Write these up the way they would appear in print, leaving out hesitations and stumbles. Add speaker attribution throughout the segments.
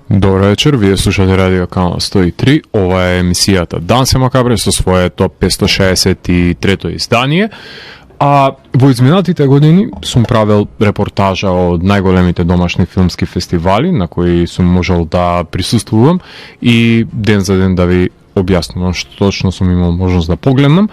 Speaker 1: Добро вечер, вие слушате Радио Канал 103, ова е емисијата Дансе Макабре со своето 563-то издание. А во изминатите години сум правил репортажа од најголемите домашни филмски фестивали на кои сум можел да присуствувам и ден за ден да ви објаснувам што точно сум имал можност да погледнам.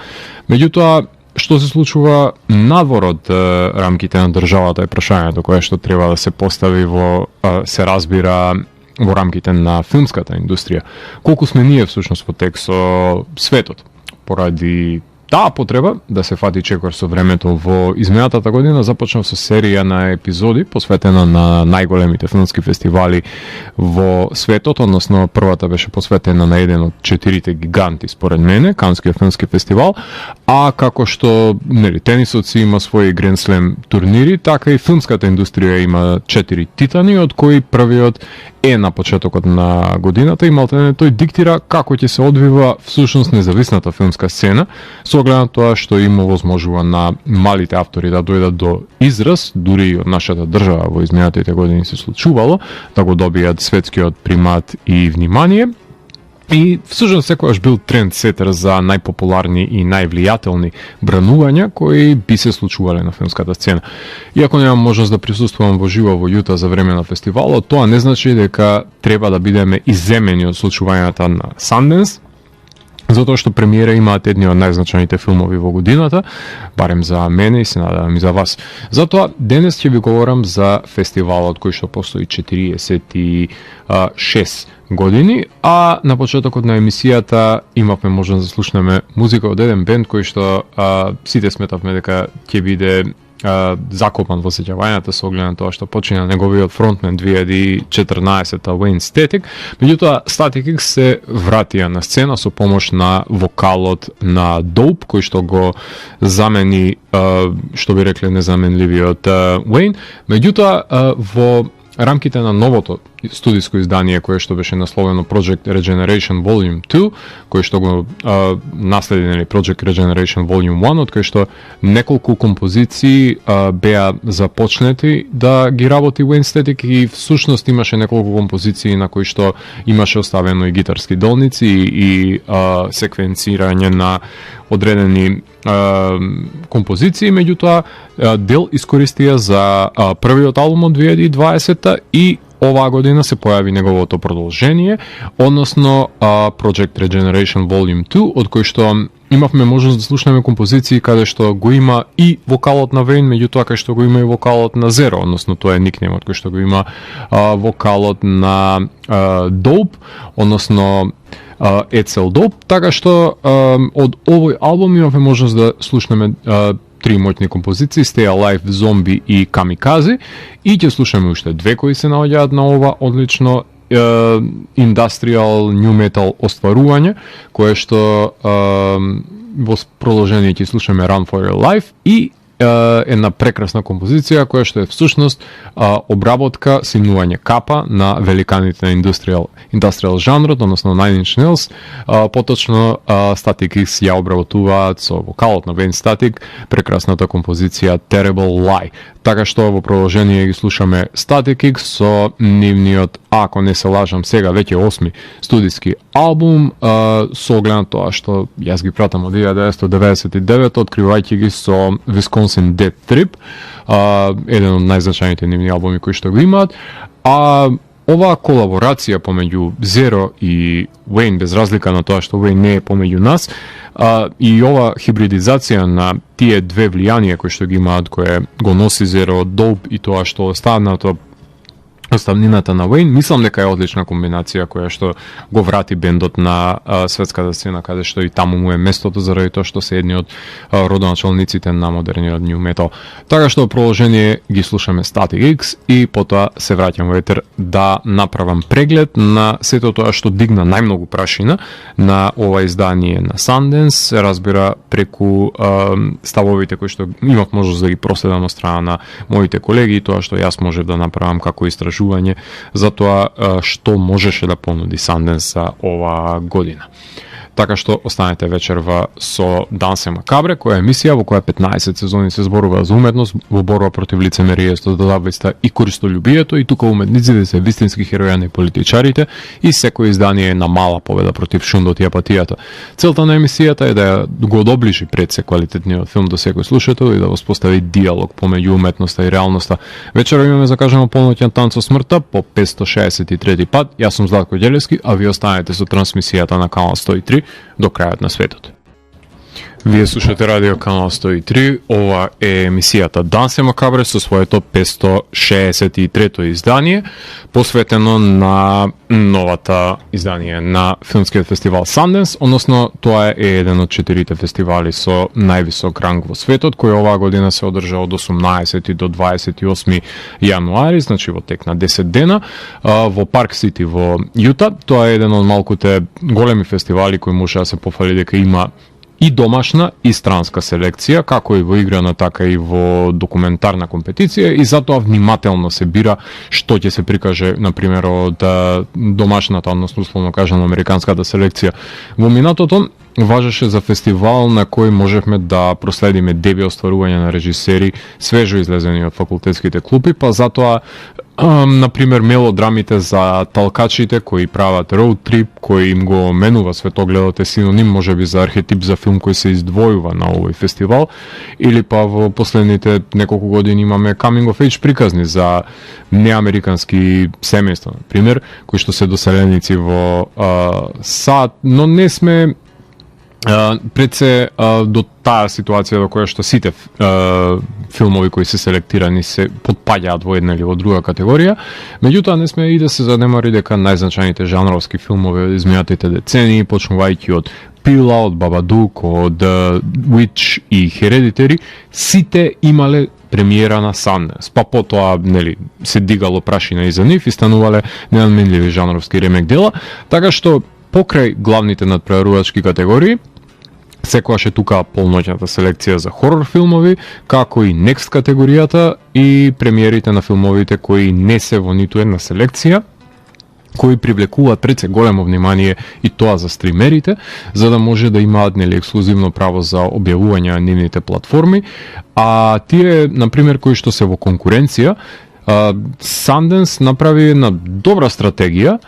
Speaker 1: Меѓутоа, што се случува надвор од рамките на државата е прашањето кое што треба да се постави во се разбира во рамките на филмската индустрија. Колку сме ние всушност во тек со светот поради таа потреба да се фати чекор со времето. Во изминатата година започнав со серија на епизоди посветена на најголемите филмски фестивали во светот, односно првата беше посветена на еден од 4 гиганти според мене, Канскиот филмски фестивал, а како што тенисоци има своји Grand Slam турнири, така и филмската индустрија има 4 титани, од кои првиот е на почетокот на годината и малтене тој диктира како ќе се одвива всушност независната филмска сцена, со оглед на тоа што им овозможува на малите автори да дојдат до израз, дури и од нашата држава во изминатите години се случувало, да го добијат светскиот примат и внимание. И всушност секогаш бил трендсетер за најпопуларни и највлијателни бранувања кои би се случувале на филмската сцена. Иако немам можност да присуствувам во живо во Јута за време на фестивалот, тоа не значи дека треба да бидеме изземени од случувањата на Санденс, затоа што премиера имаат едни од најзначајните филмови во годината, барем за мене и се надевам и за вас. Затоа денес ќе ви говорам за фестивалот кој што постои 46 години, а на почетокот на емисијата имавме можност да слушнеме музика од еден бенд кој што сите сметавме дека ќе биде закопан во сеќавањата со оглед на тоа што почина неговиот фронтмен 2014-та Wayne Static. Меѓутоа Static X се вратија на сцена со помош на вокалот на Dope, кој што го замени, што би рекле, незаменливиот Wayne. Меѓутоа во рамките на новото студиско издание кое што беше насловено Project Regeneration Volume 2, кое што го наследи Project Regeneration Volume 1, од кое што неколку композиции беа започнети да ги работи Wayne Static и всушност имаше неколку композиции на кои што имаше оставено и гитарски долници и секвенцирање на одредени композиции, меѓутоа дел искористија за првиот албум од 2020 и оваа година се појави неговото продолжение, односно Project Regeneration Volume 2, од кој што имавме можност да слушнеме композиции каде што го има и вокалот на Wayne, меѓутоа каде што го има и вокалот на Zero, односно тоа е никнемот кој што го има вокалот на Dope, односно Edsel Dope, така што од овој албум имавме можност да слушнеме три моќни композиции, Stay Alive, Zombie и Kamikaze, и ќе слушаме уште две кои се наоѓаат на ова одлично industrial new metal остварување, кое што во продолжение ќе слушаме Run for Your Life и една прекрасна композиција која што е всушност обработка, симнување капа на великаните на industrial жанрот, односно Nine Inch Nails, поточно Static X ја обработуваат со вокалот на Wayne Static прекрасната композиција Terrible Lie. Така што во продолжение ги слушаме Static X со нивниот, ако не се лажам, сега веќе 8 студиски албум, со оглед на тоа што јас ги пратам од 1999, откривајќи ги со Wisconsin Dead Trip, еден од најзначајните нивни албуми кои што го имаат, а оваа колаборација помеѓу Zero и Wayne, без разлика на тоа што Wayne не е помеѓу нас, и ова хибридизација на тие две влијанија кои што ги имаат, кое го носи Zero, Dope и тоа што оставнината на Wayne, мислам дека е одлична комбинација која што го врати бендот на светската сцена, каде што и таму му е местото заради тоа што се едни од родоначалниците на модерниот new metal. Така што во продолжение ги слушаме Static X и потоа се враќам во етер да направам преглед на сето тоа што дигна најмногу прашина на ова издание на Sundance, се разбира преку ставовите кои што имав можност да ги проследам од страна на моите колеги и тоа што јас можев да направам како истражување за тоа што можеше да понуди Sundance за оваа година. така што останете вечерва со Дансе Макабре, која е емисија во која 15 сезони се зборува за уметност во борба против лицемерието, додавајста и користолюбието, и тука уметниците се вистински хероја на политичарите, и секој издание е на мала победа против шундот и апатијата. Целта на емисијата е да го доближи пред се квалитетниот филм до секој слушател и да воспостави диалог помеѓу уметноста и реалноста. Вечера имаме закажано полноќен танц со смртта по 563 пат. Јас сум Златко Ѓелевски, а ви останете со трансмисијата на канал 103 до крајот на светот. Вие слушате радио канал 103, ова е емисијата Дансе Макабре со своето 563-то издание, посветено на новата издание на филмскиот фестивал Sundance, односно тоа е еден од 4 фестивали со највисок ранг во светот, кој оваа година се одржа од 18 до 28 јануари, значи во тек на 10 дена, во Парк Сити во Јута. Тоа е еден од малкуте големи фестивали кој може да се пофали дека има и домашна и странска селекција, како и во играна, така и во документарна компетиција, и затоа внимателно се бира што ќе се прикаже, например, од домашната, односно условно кажано американската селекција. Во минатото важеше за фестивал на кој можевме да проследиме деби остварување на режисери свежо излезени од факултетските клупи, па затоа например мелодрамите за талкачите кои прават роуд трип, кој им го менува светогледот, е синоним можеби за архетип за филм кој се издвојува на овој фестивал, или па во последните неколку години имаме coming of age приказни за неамерикански семејства, например, кои што се доселеници во САД, но не сме пред се до таа ситуација до која што сите филмови кои се селектирани се потпаѓаат во една или во друга категорија. Меѓутоа не сме и да се занемари дека најзначајните жанровски филмови од изминатите децении, почнувајќи од Пила, од Бабадук, од Witch и Hereditary, сите имале премиера на Sundance. Па потоа, нели, се дигало прашина и за нив и станувале неадменливи жанровски ремек дела, така што покрај главните надпреварувачки категории, секогаш е тука полноќната селекција за хорор филмови, како и Next категоријата и премиерите на филмовите кои не се во ниту една селекција, кои привлекуваат пред се големо внимание, и тоа за стримерите, за да може да имаат, нели, ексклузивно право за објавување на нивните платформи, а тие, например, кои што се во конкуренција, Sundance направи една добра стратегија,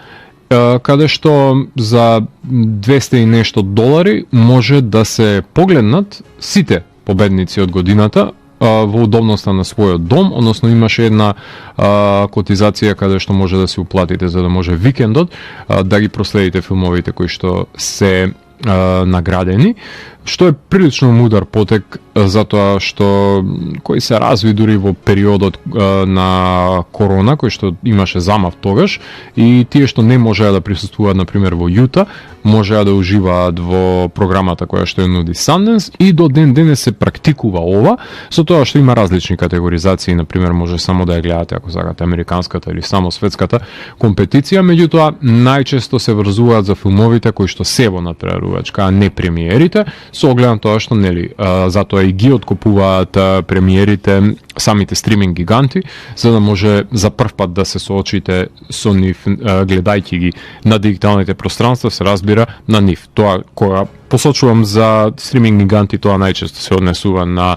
Speaker 1: каде што за 200 и нешто долари може да се погледнат сите победници од годината во удобноста на својот дом, односно имаше една котизација каде што може да се уплатите за да може викендот да ги проследите филмовите кои што се наградени, што е прилично мудар потек, затоа што кој се разви дури во периодот на корона, кој што имаше замав тогаш, и тие што не можеа да присуствуваат, например, во Јута, можеа да уживаат во програмата која што ја нуди Sundance, и до ден денес се практикува ова, со тоа што има различни категоризации, например, може само да ја гледате ако сакате американската или само светската компетиција, меѓутоа најчесто се врзуваат за филмовите кои што се во надпреварувачка, а не премиерите, со оглед на тоа што, нели, затоа и ги откупуваат премиерите самите стриминг гиганти, за да може за прв пат да се соочите со нив, гледајќи ги на дигиталните пространства, се разбира на нив. Тоа која посочувам за стриминг гиганти, тоа најчесто се однесува на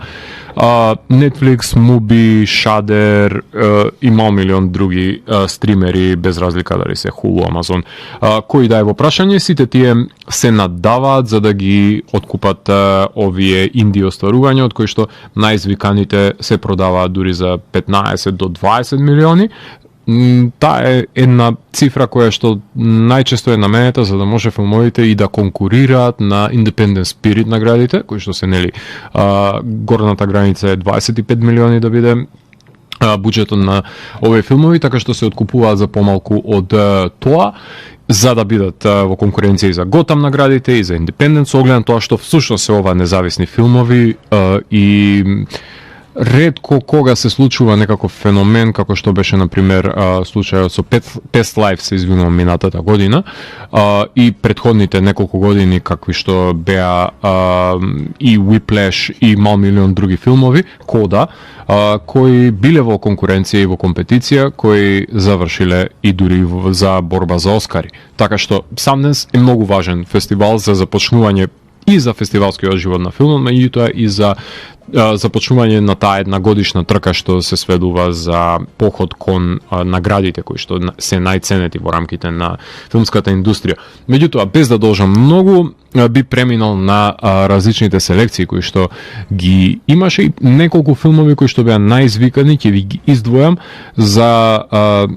Speaker 1: Netflix, Mubi, Shudder и мал милион други стримери, без разлика дали се Hulu, Amazon, кои да е во прашање, сите тие се наддаваат за да ги откупат овие инди остварувања, од кои што најизвиканите се продаваат дури за 15 до 20 милиони. Таа е една цифра која што најчесто е наменета за да може филмовите и да конкурираат на Independent Spirit наградите, кои што се, нели, горната граница е 25 милиони да биде буџетот на овие филмови, така што се откупуваат за помалку од тоа, за да бидат во конкуренција и за Готам наградите и за Independent, со оглед на тоа што всушност се ова независни филмови и ретко кога се случува некаков феномен како што беше на пример случајот со Past Lives, се извинувам, минатата година, и претходните неколку години какви што беа и Whiplash и мал милион други филмови, Кода, кои биле во конкуренција и во компетиција, кои завршиле и дури за борба за Оскари. Така што Sundance е многу важен фестивал за започнување и за фестивалскиот живот на филмот, меѓутоа и за започнување на таа една годишна трка што се сведува за поход кон наградите кои што се најценети во рамките на филмската индустрија. Меѓутоа, без да должам многу, би преминал на различните селекции кои што ги имаше и неколку филмови кои што беа најизвикани, ќе ви ги издвојам за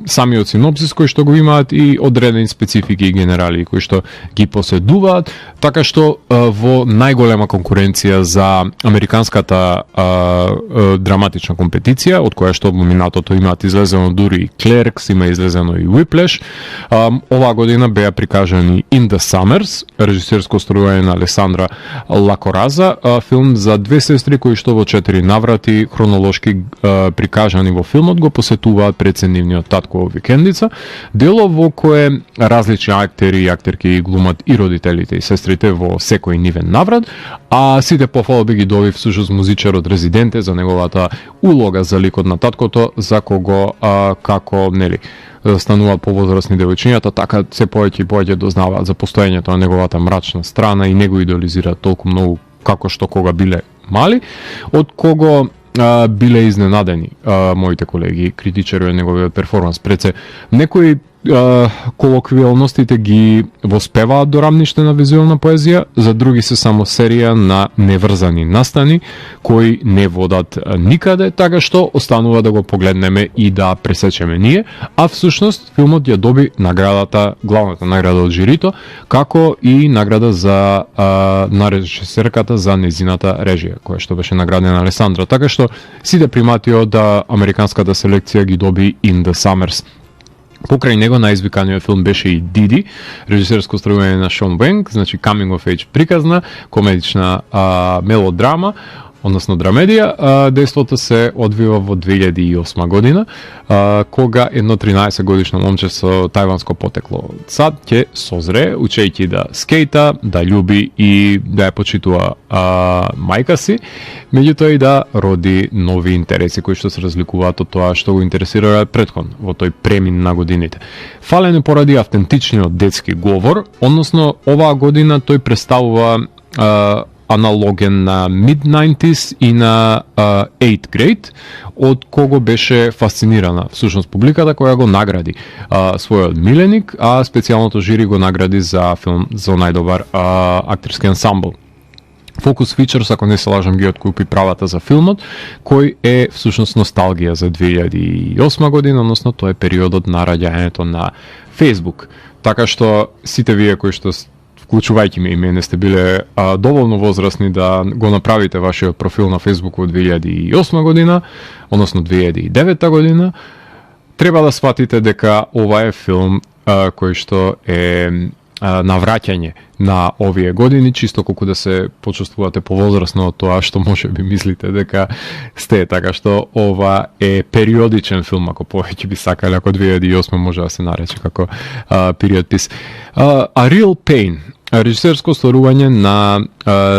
Speaker 1: самиот синопсис кои што го имаат и одредени специфики и генерали кои што ги поседуваат, така што во најголема конкуренција за американската драматична компетиција, од која што минатото имаат излезено дури и Clerks, има излезено и Whiplash. Оваа година беа прикажани In the Summers, режисерско остројување на Алесандра Лакораза, филм за две сестри кои што во 4 наврати хронолошки прикажани во филмот го посетуваат председнивниот татко во викендица, дело во кое различни актери и актерки глумат и родителите и сестрите во секој нивен наврат, а сите пофалби ги доби всушност музичарот Резиденте за неговата улога за ликот на таткото, за кого како нели стануваат повозрасни девојчињата, така се повеќе и повеќе дознаваат за постоењето на неговата мрачна страна и него идеализираат толку многу како што кога биле мали, од кого биле изненадени моите колеги критичари од неговиот перформанс. Пред се некои колоквиалностите ги воспеваат до рамниште на визуелна поезија, за други се само серија на неврзани настани кои не водат никаде, така што останува да го погледнеме и да пресечеме ние, а всушност филмот ја доби наградата, главната награда од жирито, како и награда за на режисерката за незината режија, која што беше наградена Алесандра, така што сите примати од американската селекција ги доби In the Summers. Покрај него најизвиканиот филм беше и Диди, режисерско остројување на Шон Венг, значи coming of age приказна, комедична мелодрама, односно драмедија. Дејството се одвива во 2008 година, кога едно 13 годишно момче со тајванско потекло сад ќе созре, учејќи да скејта, да љуби и да ја почитува мајка си, меѓутоа и да роди нови интереси кои што се разликуваат од тоа што го интересира претходно во тој премин на годините. Фален е поради автентичниот детски говор, односно оваа година тој представува аналоген на mid-90s и на 8th grade, од кого беше фасцинирана всушност публиката која го награди својот миленик, а специјалното жири го награди за филм за најдобар актерски ансамбл. Focus Features, ако не се лажам, ги откупи правата за филмот, кој е всушност носталгија за 2008 година, односно тоа е периодот на раѓањето на Facebook. Така што сите вие кои што вклучувајќи ме и мене сте биле доволно возрастни да го направите вашиот профил на Facebook во 2008 година, односно 2009 година, треба да сватите дека ова е филм кој што е навраќање на овие години, чисто колку да се почувствувате повозрасно од тоа што може би мислите дека сте, така што ова е периодичен филм, ако повеќе би сакале, ако 2008 може да се нарече како period piece. A Real Pain, режисерско остvarување на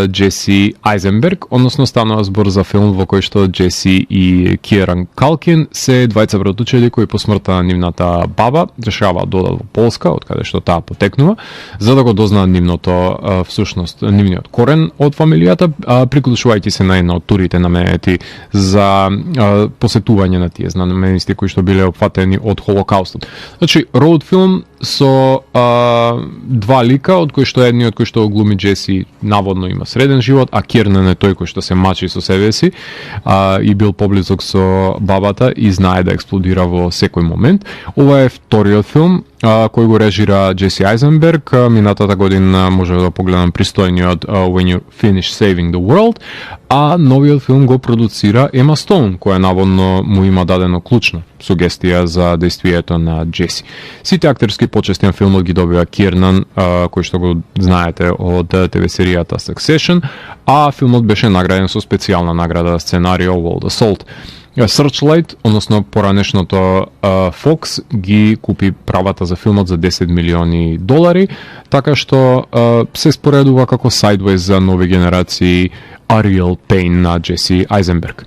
Speaker 1: Джеси Айзенберг, односно станува збор за филм во кој што Джеси и Киеран Калкин се двајца братучеди кои по смртта на нивната баба решаваат да одат во Полска, од каде што таа потекнува, за да го дознаат нивното всушност нивниот корен од фамилијата, приклучувајќи се на една од турите наменети за посетување на тие знаменити кои што биле опфатени од Холокаустот. Значи, роуд филм со два лика, од кои што едниот кој што глуми Джеси наводно има среден живот, а Кирнан е тој кој што се мачи со себе си и бил поблизок со бабата и знае да експлодира во секој момент. Ова е вториот филм кој го режира Джеси Айзенберг. Минатата година може да погледам пристојниот When You Finish Saving the World, а новиот филм го продуцира Ема Стоун, која наводно му има дадено клучна сугестија за действието на Джеси. Сите актерски почести на филмот ги добива Кирнан, кој што го знаете од ТВ серијата Succession, а филмот беше награден со специјална награда сценарио World Assault. Searchlight, односно поранешното Fox, ги купи правата за филмот за $10 милиони, така што се споредува како Sideways за нови генерации A Real Pain на Джеси Айзенберг.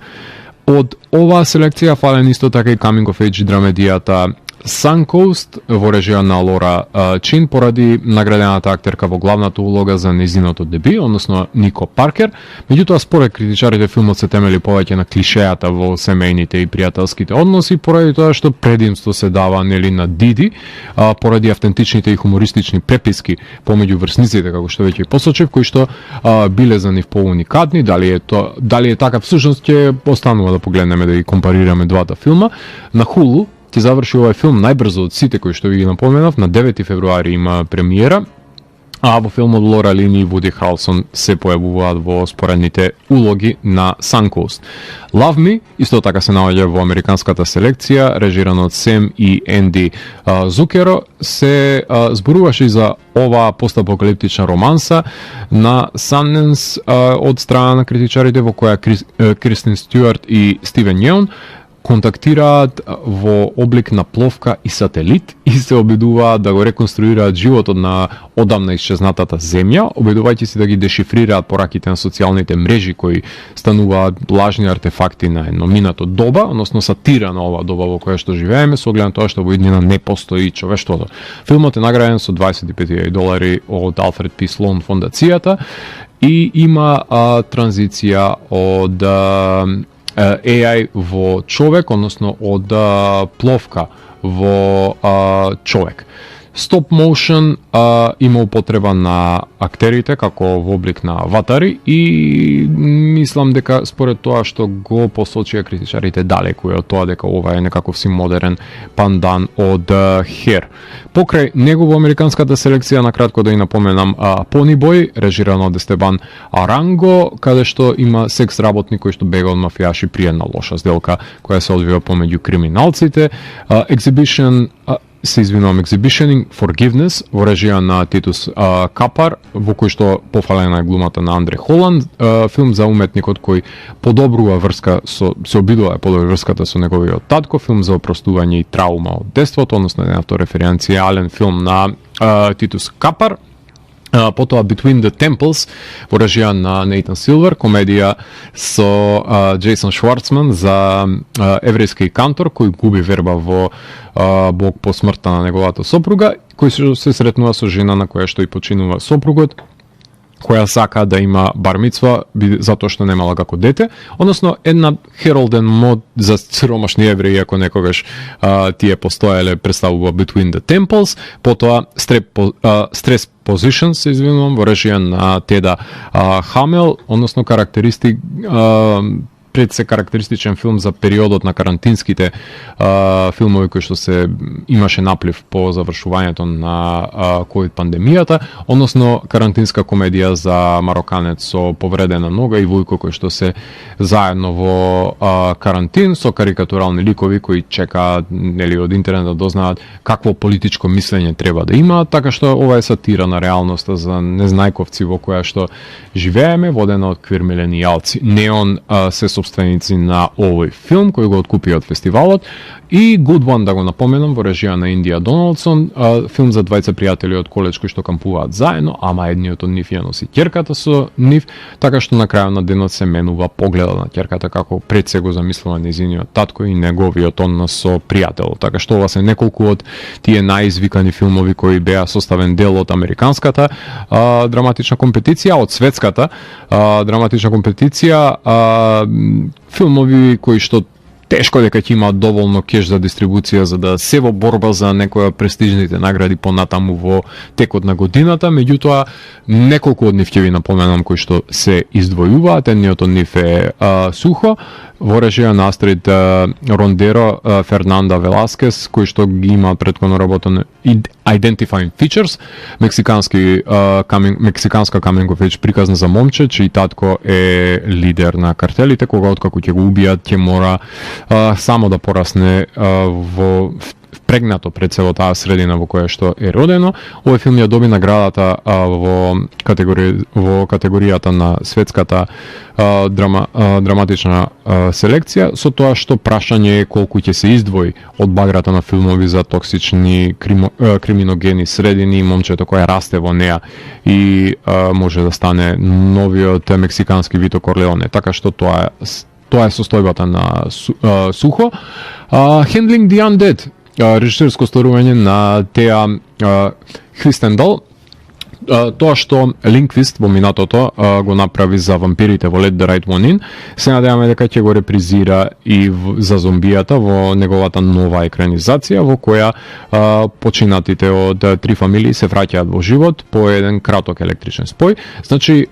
Speaker 1: Од оваа селекција фален исто така и Coming of Age драмедијата Suncoast во режија на Лора Чин поради наградената актерка во главната улога за нејзиното деби, односно Нико Паркер. Меѓутоа, според критичарите, филмот се темели повеќе на клишејата во семејните и пријателските односи, поради тоа што предимство се дава нели на Диди, поради автентичните и хумористични преписки помеѓу врсниците, како што веќе посочив, кои што биле за нив поуникатни. Дали е така, всушност ќе останува да погледнеме да ги компарираме двата филма. На Hulu ќе заврши овој филм најбрзо од сите кои што ви ги напоменав. На 9 февруари има премиера, а во филмот Лора Лини и Вуди Харелсон се појавуваат во споредните улоги на Suncoast. Love Me исто така се наоѓа во американската селекција, режирано од Сем и Енди Зукеро. Се зборуваше и за оваа постапокалиптична романса на Sundance од страна на критичарите, во која Кристен Стюарт и Стивен Јеон контактираат во облик на пловка и сателит и се обидуваат да го реконструираат животот на одамна исчезнатата земја, обидувајќи се да ги дешифрираат пораките на социјалните мрежи кои стануваат лажни артефакти на едно минато доба, односно сатира на оваа доба во која што живееме, со оглед на тоа што во иднина не постои човештвото. Филмот е награден со $25,000 од Алфред П. Слоун фондацијата и има транзиција од AI во човек, односно од пловка во човек. Стоп моушен има употреба на актерите како во облик на аватари и мислам дека според тоа што го посочија критичарите далеку е од тоа дека ова е некаков си модерен пандан од Хер. Покрај него во американската селекција, на кратко да и напоменам, Понибој, режиран од Естебан Аранго, каде што има секс работник кој што бега од мафијаши при една лоша сделка која се одвива помеѓу криминалците. Exhibitioning Forgiveness во режија на Титус Капар, во кој што пофалена е глумата на Андре Холанд, филм за уметникот кој подобрува врска се обидува да подобри врската со неговиот татко, филм за опростување и траума од детството, односно една автореференцијален филм на Титус Капар. Потоа Between the Temples во режија на Нейтан Силвер, комедија со Джейсон Шварцман за еврејски кантор кој губи верба во Бог по смртта на неговата сопруга, кој се сретнува со жена на која што и починува сопругот, која сака да има бармицва затоа што немала како дете, односно една херолден мод за сиромашни евреи, ако некогаш тие постоеле, представува Between the Temples. Потоа Stress Position, се извинувам, во режија на Теда Хамел, односно пред се карактеристичен филм за периодот на карантинските филмови кои што се имаше наплив по завршувањето на ковид пандемијата, односно карантинска комедија за мароканец со повредена нога и вујко кој што се заедно во карантин со карикатурални ликови кои чекаат нели од интернет да дознаат какво политичко мислење треба да имаат, така што ова е сатира на реалноста за незнајковци во која што живееме, водена од квир миленијалци. Неон се собственици на овој филм кој го откупи од фестивалот, и Good One, да го напоменам, во режија на Индија Доналдсон, филм за двајца пријатели од коледж кои што кампуваат заедно, ама едниот од нив ја носи ќерката со нив, така што на крајот на денот се менува погледот на ќерката како пред се го замислува нејзиниот татко и неговиот однос со пријател. Така што ова се неколку од тие најизвикани филмови кои беа составен дел од американската драматична компетиција, од светската драматична компетиција, филмови кои што тешко дека ќе имаат доволно кеш за дистрибуција за да се во борба за некоја престижните награди понатаму во текот на годината, меѓутоа неколку од нив ќе ви напоменам кои што се издвојуваат. Едниот од нив е Сухо, во режија на Астрид Рондеро, Фернанда Веласкес, кој што ги има претходно работено Identifying Features, мексиканска coming of age приказна за момче, чиј татко е лидер на картелите, кога откако ќе го убијат, ќе мора само да порасне во впрегнато пред цело таа средина во која што е родено. Овој филм ја доби наградата во категоријата на светската драматична селекција, со тоа што прашање е колку ќе се издвои од баграта на филмови за токсични криминогени средини, момчето која расте во неа и може да стане новиот мексикански Вито Корлеоне. Така што тоа е состојбата на Сухо. Handling the Undead, режисерско стварување на Теа Христендал. Тоа што Линквист во минатото го направи за вампирите во Let the Right One In, се надеваме дека ќе го репризира и за зомбијата во неговата нова екранизација, во која починатите од три фамилии се враќаат во живот по еден краток електричен спој. Значи,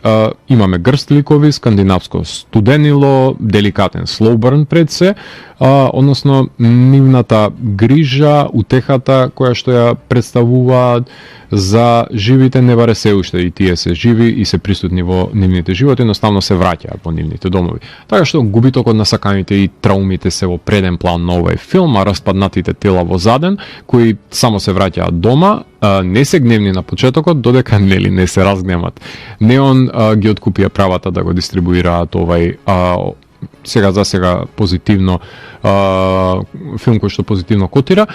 Speaker 1: имаме грст ликови, скандинавско студенило, деликатен slow burn пред се, односно нивната грижа, утехата која што ја представуваат за живите не баре се уште и тие се живи и се присутни во нивните животи, едноставно се враќаат во нивните домови. Така што губитокот на саканите и траумите се во преден план на овој филм, а распаднатите тела во заден, кои само се враќаат дома, не се гневни на почетокот, додека не се разгневат. Неон ги откупија правата да го дистрибуираат овај сега за сега позитивно филм кој што позитивно котира.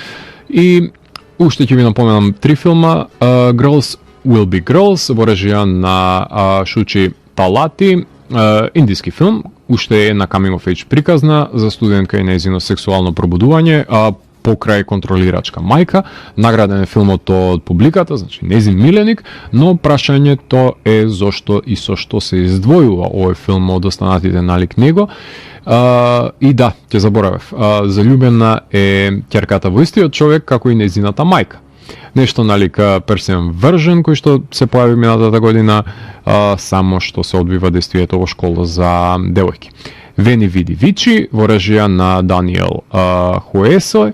Speaker 1: И уште ќе ви напоменам три филма. Girls Will Be Girls во режија на Шучи Талати, индиски филм, уште е на coming of age приказна за студентка и нејзино сексуално пробудување покрај контролирачка мајка. Награден е филмот од публиката, значи нејзин миленик, но прашањето е зошто и со што се издвојува овој филм од останатите налик него. И да, ќе заборавев, заљубена е ќерката во истиот човек како и нејзината мајка. Нешто налик Persian Version кој што се појави минатата година, само што се одвива действието во школа за девојки. Вени Види Вичи во режија на Даниел Хуесој,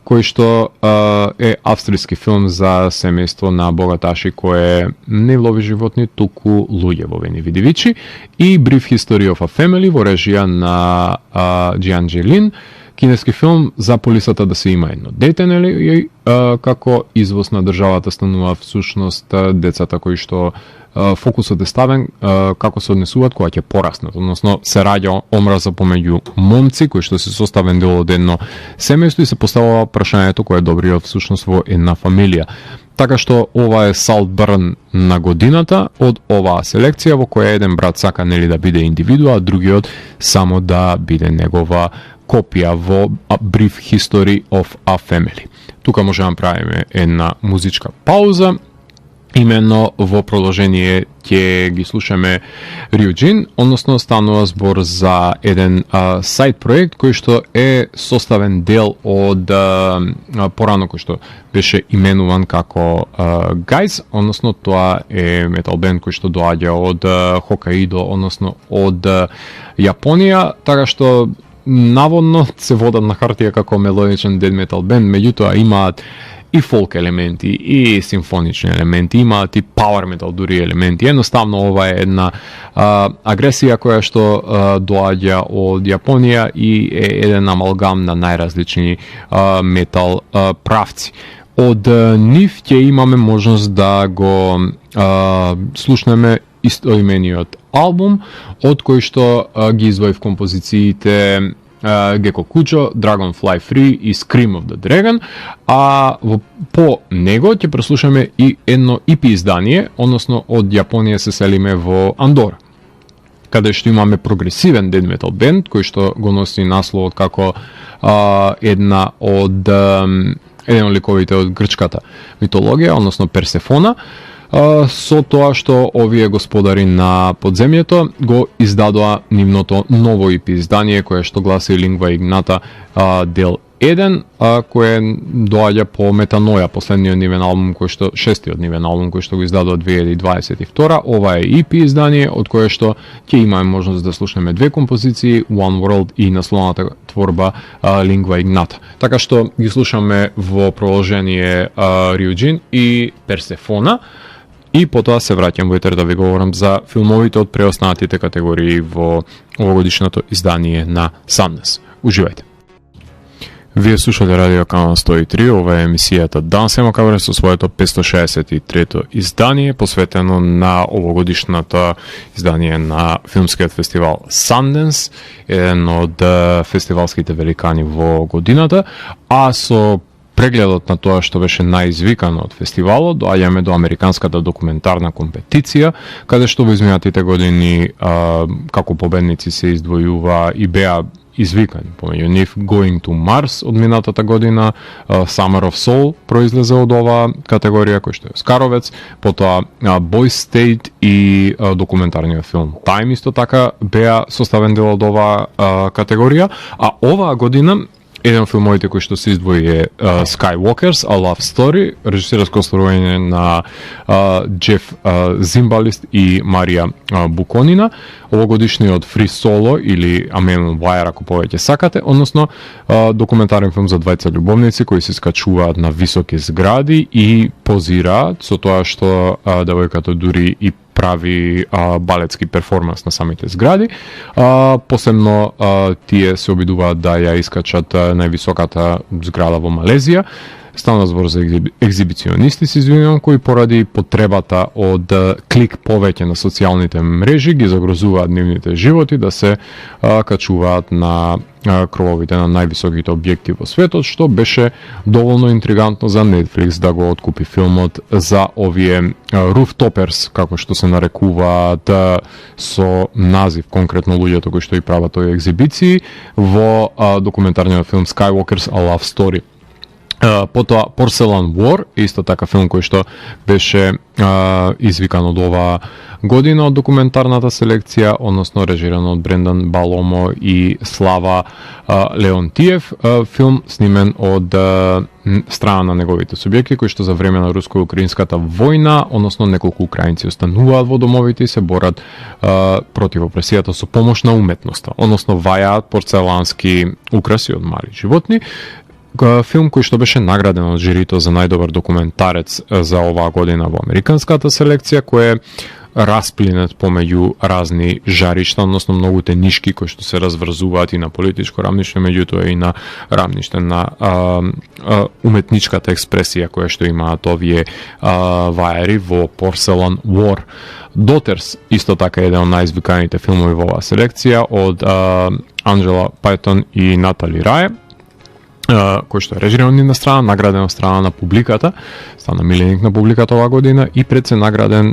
Speaker 1: кој што е австријски филм за семејство на богаташи кое не лови животни, туку луѓе во Вени Види Вичи, и Brief History of a Family во режија на Джиан Джелин, кинески филм за полисата да се има едно дете, нели, како извоз на државата станува всушност децата кои што фокусот е ставен како се однесуваат кога ќе пораснат, односно се раѓа омраза помеѓу момци кои што се составен дел од едно семејство и се поставува прашањето кој е добриот всушност во една фамилија. Така што ова е Салтбрн на годината од оваа селекција во која еден брат сака нели да биде индивидуа, а другиот само да биде негова копија во Brief History of a Family. Тука може да направиме една музичка пауза. Именно во продолжение ќе ги слушаме Рюџин, односно станува збор за еден сайт проект кој што е составен дел од порано кој што беше именуван како Guys, односно тоа е метал бенд кој што доаѓа од Хокаидо, односно од Јапонија, така што наводно се водат на хартија како мелодичен дед метал бенд, меѓутоа имаат и фолк елементи, и симфонични елементи, имаат и power metal дури елементи. Едноставно ова е една агресија која што доаѓа од Јапонија и е еден амалгам на најразлични метал правци. Од нив ќе имаме можност да го слушнеме истоимениот албум, од кој што ги извоив композициите Gecko Kucho, Dragonfly Free и Scream of the Dragon, а по него ќе преслушаме и едно EP издание, односно од Јапонија се селиме во Андора, каде што имаме прогресивен death metal бенд кој што го носи насловот како еден од ликовите од грчката митологија, односно Персефона, со тоа што овие господари на подземјето го издадоа нивното ново EP издание кое што гласи Lingua Ignata дел еден кој доаѓа по Метаноја, последниот нивен албум кој што шестиот нивен албум кој што го издадува 2022. Ова е EP издание од кое што ќе имаме можност да слушнеме две композиции, One World и насловната творба Lingua Ignata. Така што ги слушаме во продолжение Ryujin и Персефона. И потоа се враќам во етер да ви говорам за филмовите од преостанатите категории во овогодишното издание на Sundance. Уживајте! Вие слушате Радио Канал 103, ова е емисијата Дансе Макабре со своето 563-то издание, посветено на овогодишното издание на филмскиот фестивал Sundance, еден од фестивалските великани во годината, а со прегледот на тоа што беше најизвикано од фестивалот, доаѓаме до американската документарна компетиција, каде што во изминатите години како победници се издвојува и беа извикани. Помеѓу нив Going to Mars од минатата година, Summer of Soul произлезе од оваа категорија кој што е Оскаровец, потоа Boys State и документарниот филм Time исто така беа составен дел од оваа категорија, а оваа година еден од филмовите кои што се издвои е Skywalkers, A Love Story, режисерско остварување на Джеф Зимбалист и Марија Буконина, овогодишниот Free Solo или Amen Wire ако повеќе сакате, односно документарен филм за двајца љубовници кои се скачуваат на високи згради и позираат со тоа што девојката дури и прави балетски перформанс на самите згради. Посебно тие се обидуваат да ја искачат највисоката зграда во Малезија. Стана збор за екзибиционисти, се извинувам, кои поради потребата од клик повеќе на социјалните мрежи ги загрозуваат нивните животи да се качуваат на крововите на највисоките објекти во светот, што беше доволно интригантно за Netflix да го откупи филмот за овие rooftopers, како што се нарекуваат со назив конкретно луѓето кои што и прават овие екзибиции во документарниот филм Skywalkers, A Love Story. Потоа Porcelain War, исто така филм кој што беше извикан од оваа година од документарната селекција, односно режиран од Брендан Баломо и Слава Леонтиев, филм снимен од страна на неговите субјекти кои што за време на руско-украинската војна, односно неколку украинци остануваат во домовите и се борат против опресијата со помош на уметноста, односно вајаат порцелански украси од мали животни. Филм кој што беше награден од жирито за најдобар документарец за оваа година во американската селекција, кој е расплинет помеѓу разни жаришта, односно многу тенишки кои што се разврзуваат и на политичко рамниште, меѓутоа и на рамниште на уметничката експресија која што имаат овие ваери во Porcelain War. Daughters исто така е еден од најизвиканите филмови во оваа селекција од Анджела Пајтон и Натали Рај, кој што е режиран од нивна страна, награден од страна на публиката, стана миленик на публиката оваа година и пред се награден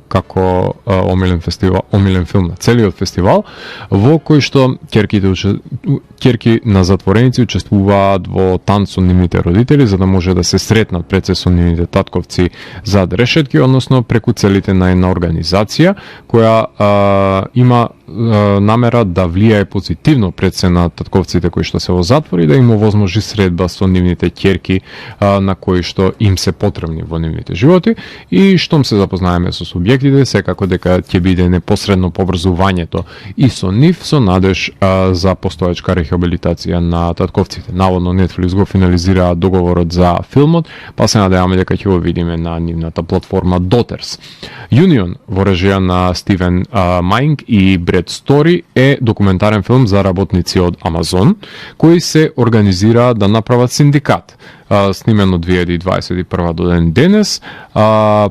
Speaker 1: како омилен филм на целиот фестивал, во кој што ќерки на затвореници учествуваат во танц со нивните родители за да може да се сретнат пред се со нивните татковци зад решетки, односно преку целите на една организација која има намера да влијае позитивно пред се на татковците кои што се во затвор и да им овозможи средба со нивните ќерки на кои што им се потребни во нивните животи. И штом се запознаеме со субјектите, секако дека ќе биде непосредно поврзувањето и со нив со надеж за постоечка рехабилитација на татковците. Наводно Netflix го финализира договорот за филмот, па се надеваме дека ќе го видиме на нивната платформа Daughters. Union во режија на Стивен Майнг и Бред Стори е документарен филм за работници од Амазон кои се организира да направат синдикат. Снимен од 2021 до ден денес,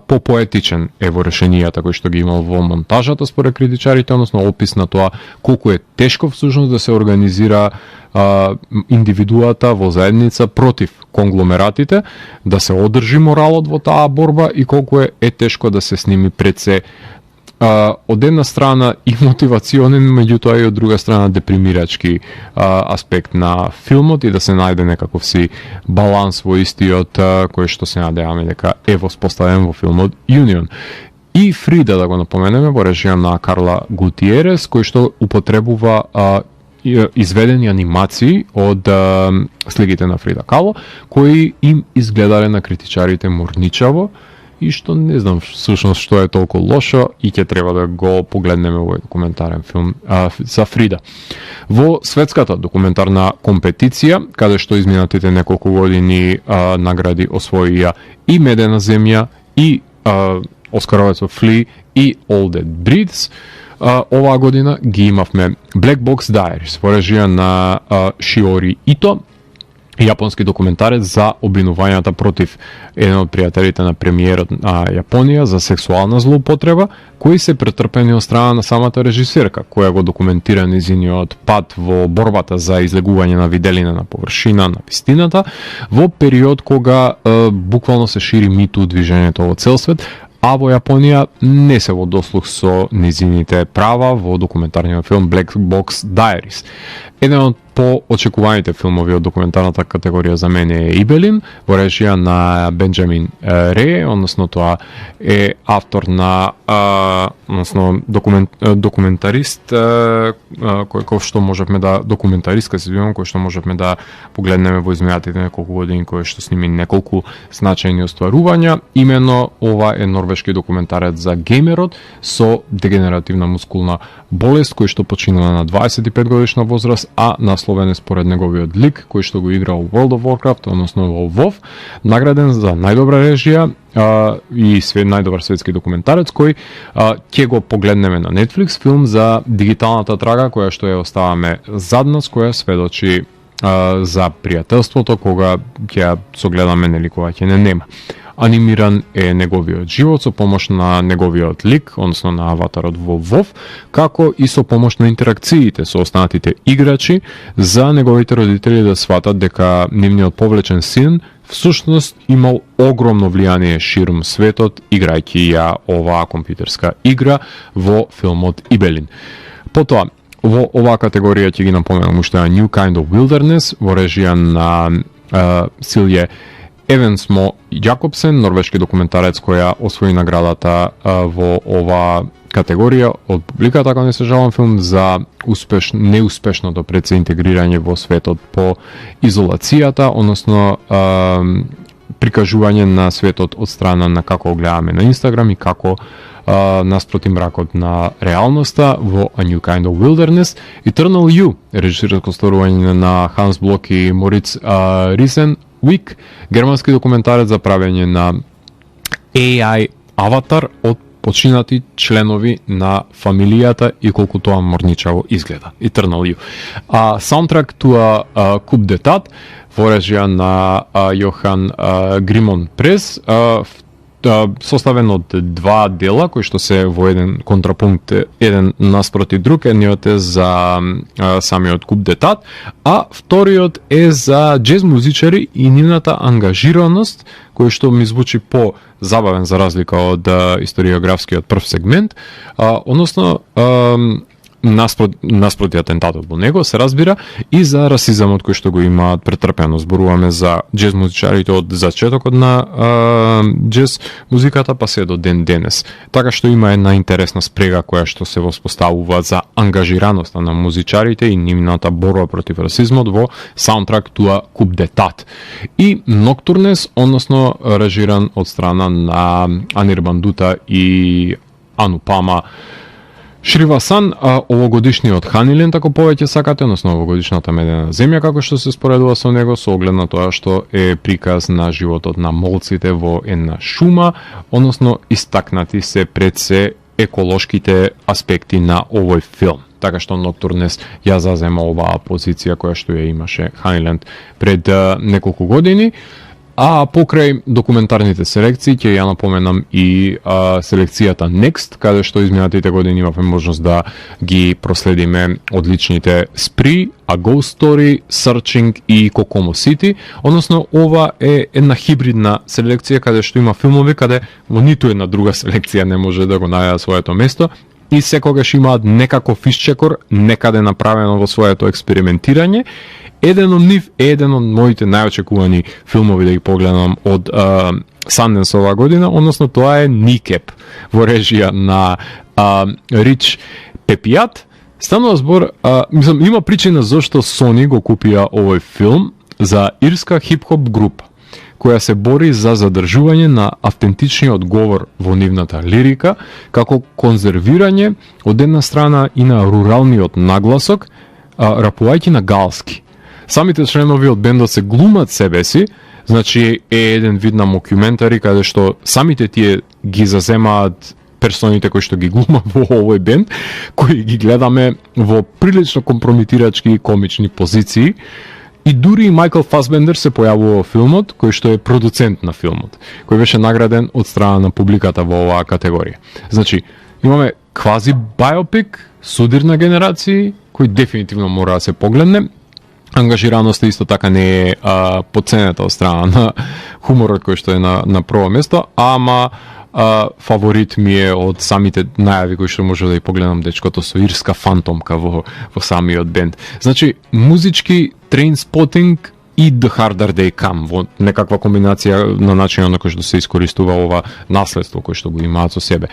Speaker 1: попоетичен е во решенијата кои што ги имал во монтажата според критичарите, односно опис на тоа колку е тешко всушност да се организира индивидуата во заедница против конгломератите, да се одржи моралот во таа борба и колку е тешко да се сними пред се од една страна и мотивационен, меѓутоа и од друга страна депримирачки аспект на филмот и да се најде некаков си баланс во истиот кој што се надеваме дека е воспоставен во филмот Union. И Фрида, да го напоменеме, во режија на Карла Гутиерес, кој што употребува изведени анимации од слигите на Фрида Кало, кои им изгледале на критичарите морничаво, и што не знам всушност што е толку лошо и ќе треба да го погледнеме овој документарен филм за Фрида. Во светската документарна компетиција, каде што изминатите неколку години награди освоија и Медена земја, и Оскаровецов Фли, и All That Breathes, оваа година ги имавме Black Box Diaries во режија на Шиори Ито, јапонски документарец за обвинувањата против еден од пријателите на премиерот на Јапонија за сексуална злоупотреба, кои се претрпени од страна на самата режисерка, која го документира низиниот пат во борбата за излегување на виделина на површина на вистината, во период кога буквално се шири миту движењето во цел свет, а во Јапонија не се во дослух со низините права во документарниот филм Black Box Diaries. Еден од поочекуваните филмови од документарната категорија за мене е Ибелин, во режија на Бенџамин Ре, односно тоа е автор на односно документарист кој што можевме да документаристка се извинувам, кој што можевме да погледнеме во изминатите неколку години, кој што сними неколку значајни остварувања. Имено ова е норвешки документарец за геймерот со дегенеративна мускулна болест, кој што починува на 25 годишна возраст, а насловен е според неговиот лик, кој што го игра во World of Warcraft, односно во WoW, награден за најдобра режија и најдобар светски документарец, кој ќе го погледнеме на Netflix, филм за дигиталната трага која што ја оставаме зад нас, која сведочи за пријателството кога ќе согледаме нели кога ќе не нема. Анимиран е неговиот живот со помош на неговиот лик, односно на аватарот во WoW, како и со помош на интеракциите со останатите играчи за неговите родители да сватат дека нивниот повлечен син всушност имал огромно влијание ширум светот играјќи ја оваа компјутерска игра во филмот Ибелин. Потоа, во оваа категорија ќе ги напоменам уште New Kind of Wilderness во режија на Силје Евенсмо Јакобсен, норвешки документарец која освои наградата во оваа категорија од публиката, ако не се жалам, филм за неуспешното пред се интегрирање во светот по изолацијата, односно прикажување на светот од страна на како го гледаме на Инстаграм и како наспроти мракот на реалноста во A New Kind of Wilderness. Eternal You, режисерско стварување на Ханс Блок и Мориц Рисен Уик, германски документарец за правење на AI аватар од починати членови на фамилијата и колку тоа морничаво изгледа. Eternal You. Soundtrack to a Coup d'Etat во режија на Јохан Гримон Прес, составен од два дела кои што се во еден контрапункт еден наспроти друг. Едниот е за самиот Coup d'Etat, а вториот е за џез музичари и нивната ангажираност, кој што ми звучи по забавен за разлика од историографскиот прв сегмент, односно наспроти атентатот во него, се разбира, и за расизамот кој што го имаат претрпено. Зборуваме за џез музичарите од зачетокот на џез музиката па се до ден денес. Така што има една интересна спрега која што се воспоставува за ангажираноста на музичарите и нивната борба против расизмот во Soundtrack to a Coup d'Etat. И Nocturnes, односно режиран од страна на Анир Бандута и Анупама Шривасан, овогодишниот Ханиленд, ако повеќе сакате, односно овогодишната Медена земја, како што се споредува со него, со оглед на тоа што е приказ на животот на молците во една шума, односно истакнати се пред се еколошките аспекти на овој филм. Така што Ноктурнес ја зазема оваа позиција која што ја имаше Ханиленд пред неколку години. А покрај документарните селекции ќе ја напоменам и селекцијата Next, каде што изминатите години имавме можност да ги проследиме одличните Spree, A Ghost Story, Searching и Kokomo City, односно ова е една хибридна селекција каде што има филмови каде во ниту една друга селекција не може да го најде своето место и секогаш имаат некаков исчекор некаде направено во своето експериментирање. Еден од нив е еден од моите најочекувани филмови да ги погледам од Sundance оваа година, односно тоа е Kneecap во режија на Рич Пепијат, Станува збор, има причина зашто Sony го купија овој филм за ирска хип-хоп група, која се бори за задржување на автентичниот говор во нивната лирика, како конзервирање од една страна и на руралниот нагласок, рапувајќи на галски. Самите членови од бендот се глумат себе си, значи е еден вид на мокюментари каде што самите тие ги заземаат персоните кои што ги глумат во овој бенд, кои ги гледаме во прилично компрометирачки и комични позиции. И дури и Майкл Фасбендер се појавува во филмот, кој што е продуцент на филмот, кој беше награден од страна на публиката во оваа категорија. Значи, имаме квази биопик, судир на генерации, кој дефинитивно мора да се погледне. Ангажираноста исто така не е подценета од страна на хуморот кој што е на прво место, ама фаворит ми е од самите најави кои што може да ја погледам дечкото со ирска фантомка во самиот бенд. Значи, музички Trainspotting и The Harder They Come во некаква комбинација на начинот на кој што се искористува ова наследство кој што го имаат со себе.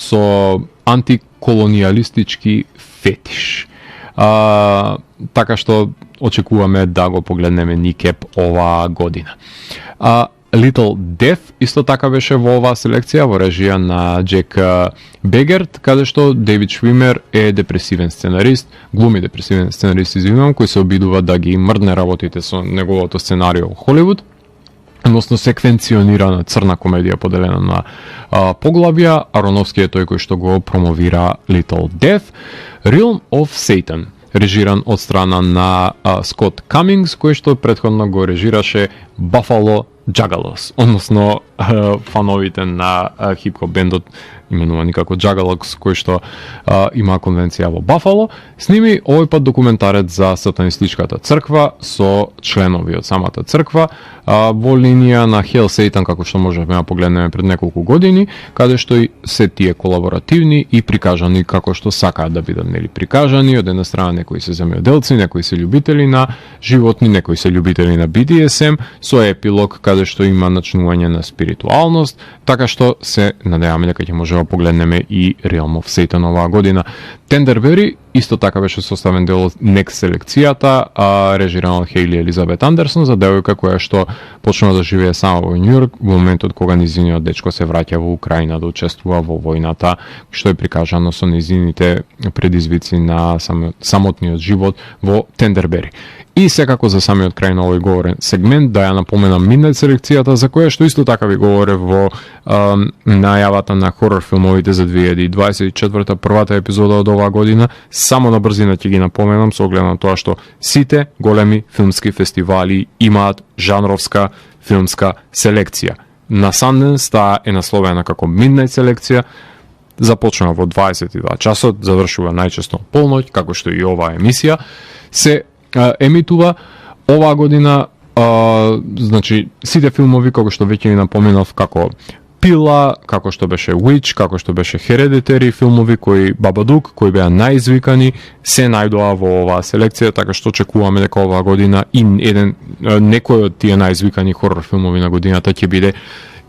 Speaker 1: Со антиколониалистички фетиш. Така што очекуваме да го погледнеме Никеп оваа година. Little Death исто така беше во оваа селекција во режија на Джек Бегерт, каде што Дейвид Швимер е депресивен сценарист, глуми депресивен сценарист, извинувам, кој се обидува да ги мрдне работите со неговото сценарио во Холивуд, односно секвенционирана црна комедија поделена на поглавја. Аронофски е тој кој што го промовира Little Death. Realm of Satan, режиран од страна на Скот Камингс, кој што претходно го режираше Buffalo Juggalos, односно фановите на хип-хоп бендот именувани како Juggalos, кој што има конвенција во Бафало, сними овој пат документарец за сатанистичката црква со членови од самата црква во линија на Hell Satan, како што можеме да погледнеме пред неколку години, каде што и се тие колаборативни и прикажани како што сакаат да бидат прикажани. Од една страна некои се земјоделци, некои се љубители на животни, некои се љубители на BDSM, со епилог каде што има начнување на спиритуалност, така што се надеваме дека ќе можеме да погледнеме и Realm of Satan оваа година. Тендербери исто така беше составен дел од Next селекцијата, режиран од Хейли Елизабет Андерсон, за девојка која што почна да живее само во Њујорк во моментот кога низиниот дечко се враќа во Украина да учествува во војната, што е прикажано со низините предизвици на самотниот живот во Тендербери. И секако за самиот крај на овој говорен сегмент да ја напоменам Midnight селекцијата, за која што исто така ви говорев во најавата на хорор филмовите за 2024, првата епизода од оваа година. Само на брзина ќе ги напоменам со оглед на тоа што сите големи филмски фестивали имаат жанровска филмска селекција. На Sundance таа е насловена како Midnight селекција, започнува во 22 часот, завршува најчесто полноќ, како што и оваа емисија се емитува оваа година. Значи сите филмови како што веќе ви напоменав, како Пила, како што беше Witch, како што беше Hereditary, филмови кои Бабадук, кои беа најизвикани, се најдоа во оваа селекција, така што очекуваме дека оваа година и некој од тие најизвикани хорор филмови на годината ќе биде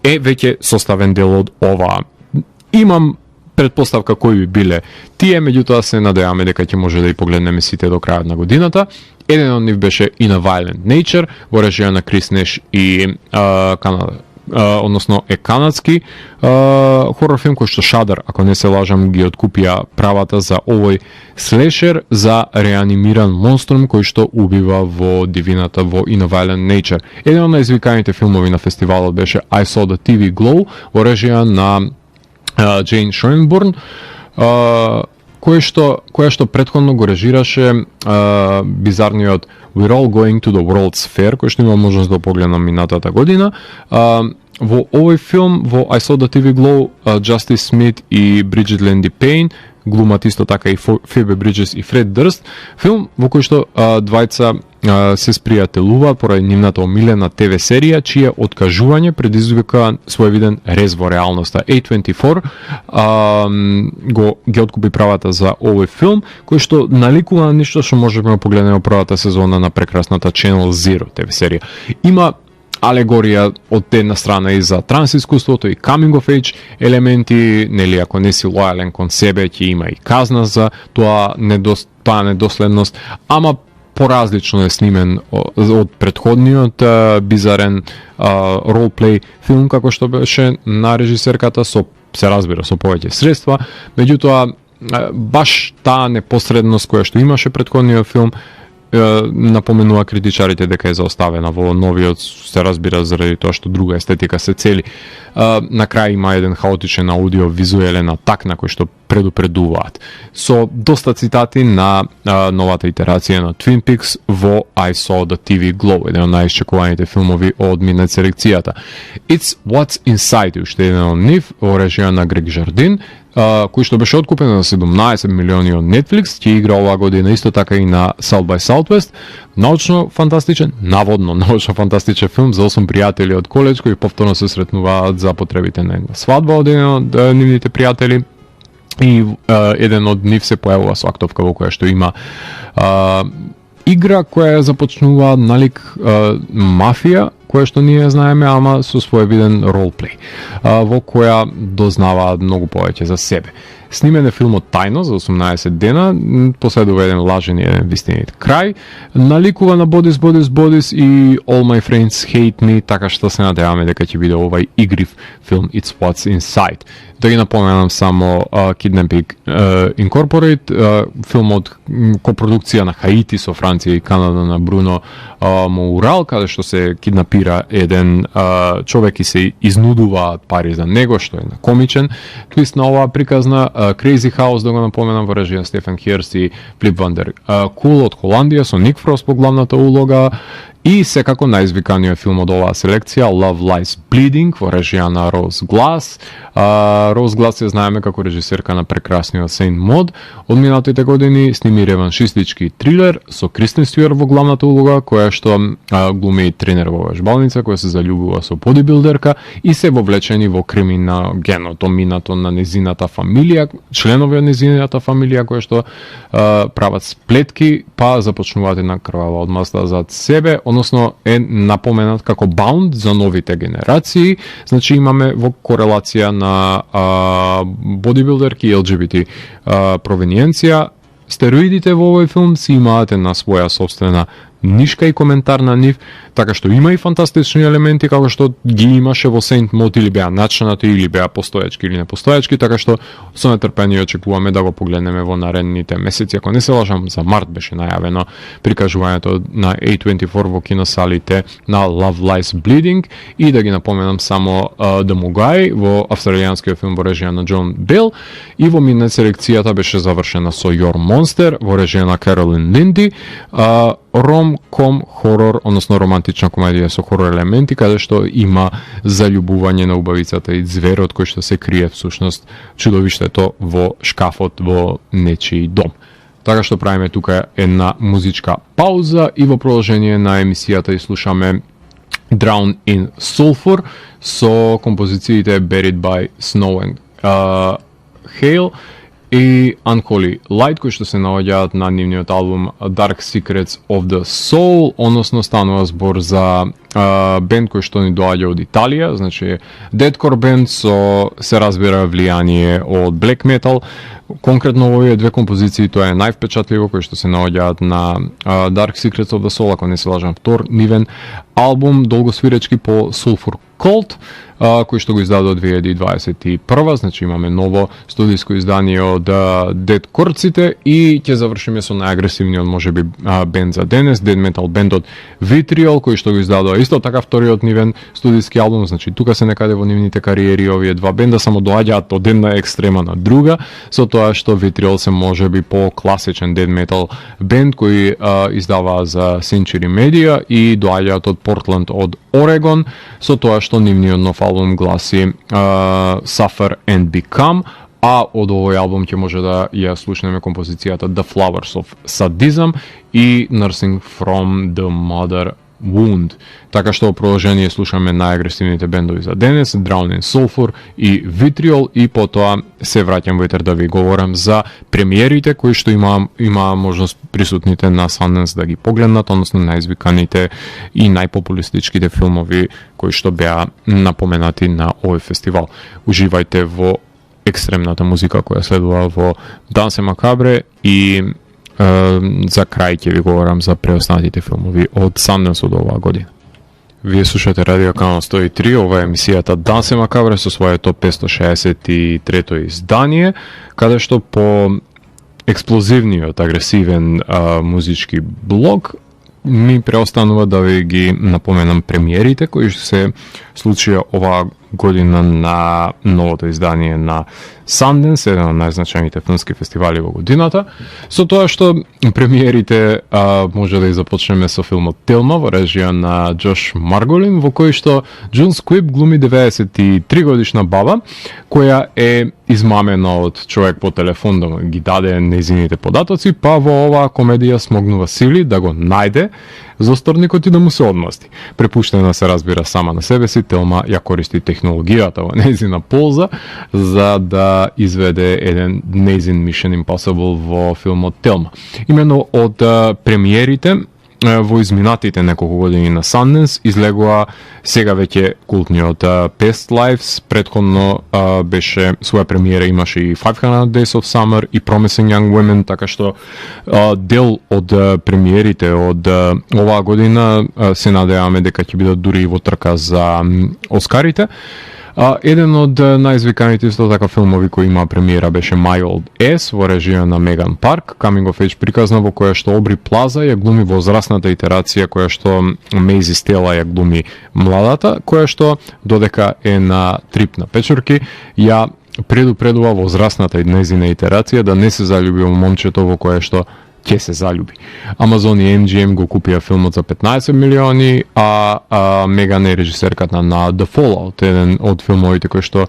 Speaker 1: веќе составен дел од оваа. Имам предпоставка кои би биле тие, меѓутоа се надеваме дека ќе може да и погледнеме сите до крајот на годината. Еден од нив беше In a Violent Nature, во режија на Крис Неш и односно е канадски хорор филм кој што Shudder, ако не се лажам, ги откупија правата за овој слешер за реанимиран монструм кој што убива во дивината во In a Violent Nature. Еден од најизвиканите филмови на фестивалот беше I Saw the TV Glow, во режија на Джейн Шоенбурн, која што претходно го режираше бизарниот We're All Going to the World's Fair, кој што има можност да погледнам минатата година. Во овој филм, во I Saw the TV Glow, Justice Смит и Бриджит Ленди Пейн глумат исто така и Фебе Бриджес и Фред Дърст. Филм во кој што двајца се спријателуваат поради нивната омилена ТВ серија, чие откажување предизвика своевиден рез во реалноста. A24 ги откупи правата за овој филм, кој што наликува на ништо што можеме да погледнеме во првата сезона на прекрасната Channel Zero ТВ серија. Има алегорија од една страна и за транс искуството и coming of age елементи, нели ако не си лојален кон себе ќе има и казна за таа недоследност, ама поразлично е снимен од претходниот бизарен ролплей филм како што беше на режисерката, се разбира со повеќе средства, меѓутоа баш таа непосредност која што имаше претходниот филм напоменува критичарите дека е заоставена во новиот, се разбира заради тоа што друга естетика се цели. На крај има еден хаотичен аудио-визуелен атак на кој што предупредуваат. Со доста цитати на новата итерација на Twin Peaks во I Saw the TV Glow, еден од најисчекуваните филмови од минат селекцијата. It's What's Inside, уште еден од нив, во режија на Грег Жардин, кој што беше откупен на 17 милиони од Netflix, ќе игра оваа година исто така и на South by Southwest. Научно фантастичен, наводно научно фантастичен филм за 8 пријатели од колеџ кои повторно се сретнуваат за потребите на една свадба од еден од нивните пријатели и еден од нив се појавува со актовка во која што има игра која започнува налик мафија, која што ние знаеме, ама со свој виден ролплей, во која дознаваат многу повеќе за себе. Снимен е филмот тајно за 18 дена, последува еден лажен и еден вистинит крај, наликува на Bodies и All My Friends Hate Me, така што се надеваме дека ќе биде овај игрив филм It's What's Inside. Да ги напоменам само Kidnapping Incorporate, филмот копродукција на Хаити со Франција и Канада на Бруно Моурал, каде што се киднапира еден човек и се изнудуваат пари за него, што е комичен твист на оваа приказна. Crazy House, да го напоменам, во режија Стефан Херс и Флип Вандер Кул од Холандија со Ник Фрост по главната улога. И секако најизвиканиот филм од оваа селекција Love Lies Bleeding во режија на Роуз Глас. Роуз Глас ја знаеме како режисерка на прекрасниот Сейнт Мод. Од минатите години сними реваншистички трилер со Кристен Стюарт во главната улога, која што глуми тренер во вежбалница, која се заљубува со бодибилдерка и се вовлечени во криминогеното минато на незината фамилија, членови од незината фамилија која што прават сплетки, па започнуваат една крвава одмазда зад себе, односно е напоменат како Bound за новите генерации. Значи имаме во корелација на бодибилдерки и LGBT провениенција. Стероидите во овој филм си имаат една своја собствена нишка и коментар на нив, така што има и фантастични елементи како што ги имаше во Сейнт Мод, или беа начнати, или беа постоечки или непостоечки, така што со нетрпение очекуваме да го погледнеме во наредните месеци. Ако не се лажам, за март беше најавено прикажувањето на A24 во киносалите на Love Lies Bleeding, и да ги напоменам само The Mugai во австралијанскиот филм во режија на Џон Бел, и во минат селекцијата беше завршена со Your Monster во режија на Каролин Линди, ром-ком хорор, односно романтична комедија со хорор елементи, каде што има заљубување на убавицата и зверот кој што се крие всушност чудовиштето во шкафот во нечиј дом. Така што правиме тука една музичка пауза и во продолжение на емисијата слушаме Drown in Sulphur со композициите Buried by Snow and Hail и Unholy Light, кои што се наоѓаат на нивниот албум Dark Secrets of the Soul, односно станува збор за бенд кој што ни доаѓа од Италија, значи deathcore бенд со, се разбира, влијание од black metal. Конкретно овие две композиции, тоа е највпечатливо, кои што се наоѓаат на Dark Secrets of the Soul, ако не се лажам, втор нивен албум долгосвиречки по Sulphur Cult, кој што го издадо 2021, значи имаме ново студиско издание од деткорците и ќе завршиме со најагресивниот можеби бенд за денес, death metal бендот Vitriol, кој што го издадо исто така вториот нивен студиски албум. Значи тука се некаде во нивните кариери овие два бенда само доаѓаат од една екстрема на друга, со тоа што Vitriol се можеби по класичен death metal бенд кој издава за Century Media и доаѓаат од Портланд од Орегон, со тоа што нивниот нов албум гласи Suffer and Become, а од овој албум ќе може да ја слушнеме композицијата The Flowers of Sadism и Nursing from the Mother Wound. Така што во продолжение слушаме најагресивните бендови за денес, Drowning Sulfur и Vitriol, и потоа се враќам во етер да ви говорам за премиерите кои што има можност присутните на Sundance да ги погледнат, односно најизвиканите и најпопулистичките филмови кои што беа напоменати на овој фестивал. Уживајте во екстремната музика која следува во Дансе Макабре и за крај ќе ви говорам за преостанатите филмови од Sundance од оваа година. Вие слушате Радио Канал 103, ова е емисијата Дансе Макабре со своето 563-то издание, каде што по експлозивниот, агресивен музички блог ми преостанува да ви ги напоменам премиерите кои се случија оваа година на новото издание на Sundance, еден од најзначајните филмски фестивали во годината, со тоа што премиерите може да започнеме со филмот Телма во режија на Джош Марголин, во кој што Джун Сквиб глуми 93 годишна баба, која е измамена од човек по телефон да ги даде нејзините податоци, па во оваа комедија смогнува сили да го најде зосторникот и да му се одмасти. Препуштена се разбира сама на себе си, Телма ја користи технологијата во нејзина полза за да изведе еден нејзин Mission Impossible во филмот Телма. Именно од премиерите во изминатите неколку години на Sundance излегува сега веќе култниот Past Lives, претходно беше своја премиера, имаше и 500 Days of Summer и Promising Young Women, така што дел од премиерите од оваа година се надеваме дека ќе бидат дури и во трка за Оскарите. Еден од најизвиканите исто така филмови кои има премиера беше My Old Ass во режија на Меган Парк, Coming of Age приказна во која што Обри Плаза ја глуми возрастната итерација, која што Мейзи Стела ја глуми младата, која што додека е на трип на печурки ја предупредува возрастната нејзина итерација да не се залюби во момчето во кое што ќе се залюби. Amazon и MGM го купија филмот за 15 милиони, а Меган е режисерката на The Fallout, еден од филмовите кои што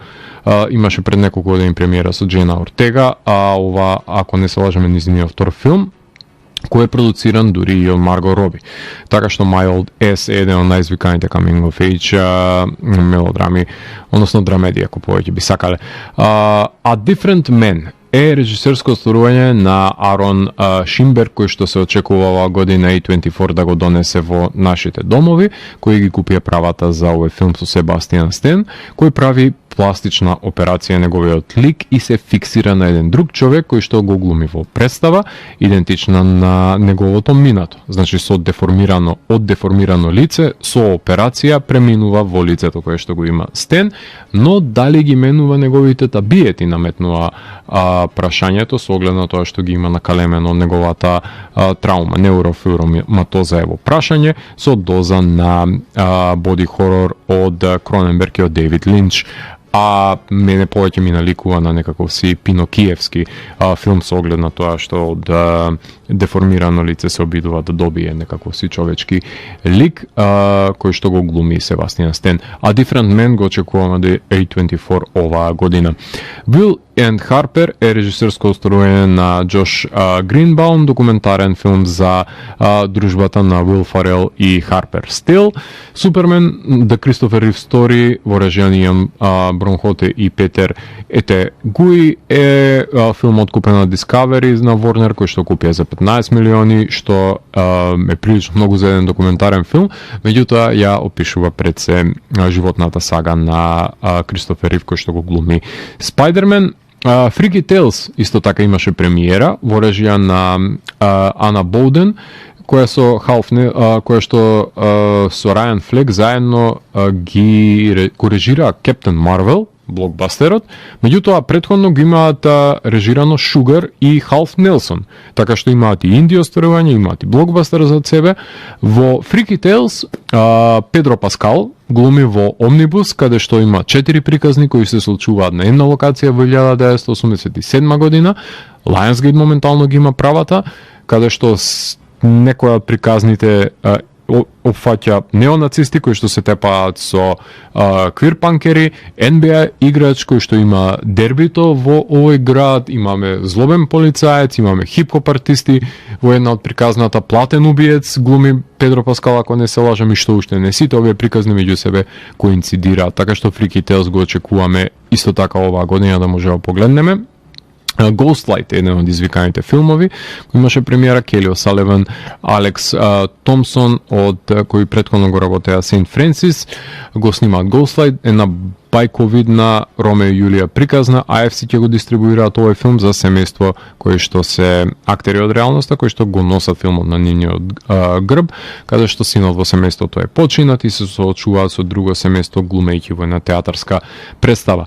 Speaker 1: имаше пред неколку години премиера со Джена Ортега, а ова, ако не се лажеме, низиниот втор филм, кој е продуциран дури и од Марго Роби. Така што My Old Ass е еден од најизвиканите coming of age мелодрами, односно драмедија, ако повеќе би сакале. A Different Man е режисерско остварување на Арон Шимберг, кој што се очекува оваа година A24 да го донесе во нашите домови, кои ги купија правата за овој филм со Себастијан Стен, кој прави пластична операција неговиот лик и се фиксира на еден друг човек кој што го глуми во представа идентична на неговото минато. Значи од деформирано лице со операција преминува во лицето кое што го има Стен, но дали ги менува неговите табиети, наметнува прашањето со оглед на тоа што ги има накалемено неговата траума. Неурофиброматоза е во прашање со доза на боди хорор од Кроненберг и од Дейвид Линч. А мене повеќе ми наликува на некаков си пинокиевски филм со оглед на тоа што од деформирано лице се обидува да добие некаков си човечки лик, кој што го глуми Себастијан Стен. A Different Man го очекуваме да A24 оваа година. Will and Harper е режисерско остварување на Джош Гринбаум, документарен филм за дружбата на Уил Фарел и Харпер Стил. Супермен, The Christopher Reeve Story во режија на Иан Бронхоте и Петер Ете Гуи е филм откупен на Discovery на Warner, кој што купија за 15 милиони, што е прилично многу за еден документарен филм, меѓутоа ја опишува пред се животната сага на Кристофер Рив кој што го глуми Спайдермен. Freaky Tales исто така имаше премиера во режија на Ана Боуден, која што со Рајан Флек заедно ги режира Кептен Марвел, блокбастерот, меѓутоа претходно го имаат режирано Шугар и Халф Нелсон, така што имаат и инди остварување, имаат и блокбастер за себе. Во Freaky Tales Педро Паскал глуми во Омнибус, каде што има 4 приказни кои се случуваат на една локација во 1987 година. Lionsgate моментално ги има правата, каде што некоја од приказните опфаќа неонацисти кои што се тепаат со квирпанкери, NBA играч кој што има дербито во овој град, имаме злобен полицаец, имаме хип-хоп артисти, во една од приказната платен убиец глуми Педро Паскал, ако не се лажам, и што уште не сите овие приказни меѓу себе коинцидираат, така што Freaky Tales го очекуваме исто така оваа година да може да погледнеме. Ghostlight е еден од извиканите филмови, кој имаше премиера, Келли О'Саливан, Алекс Томсон, од кој претходно го работеа Сейнт Френсис, го снимаат Ghostlight, една бајковидна Ромео и Јулија приказна. AFC ќе го дистрибуираат овој филм за семејство кои што се актери од реалноста, кои што го носат филмот на нивниот грб, каде што синот во семејството е починат и се соочуваат со друго семејство глумејќи во една театарска представа.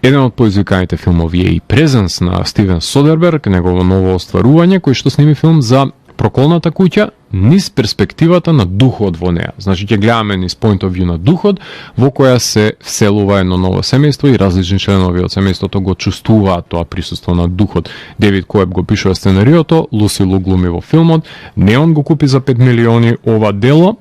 Speaker 1: Еден од поизвиканите филмови е и Презенс на Стивен Содерберг, негово ново остварување, кој што сними филм за проколната куќа низ перспективата на духот во неа. Значи ќе гледаме низ point of view на духот, во која се вселува едно ново семејство и различни членови од семејството го чувствуваат тоа присуство на духот. Девид Коеб го пишува сценариото, Луси Лу глуми во филмот, Неон го купи за 5 милиони ова дело,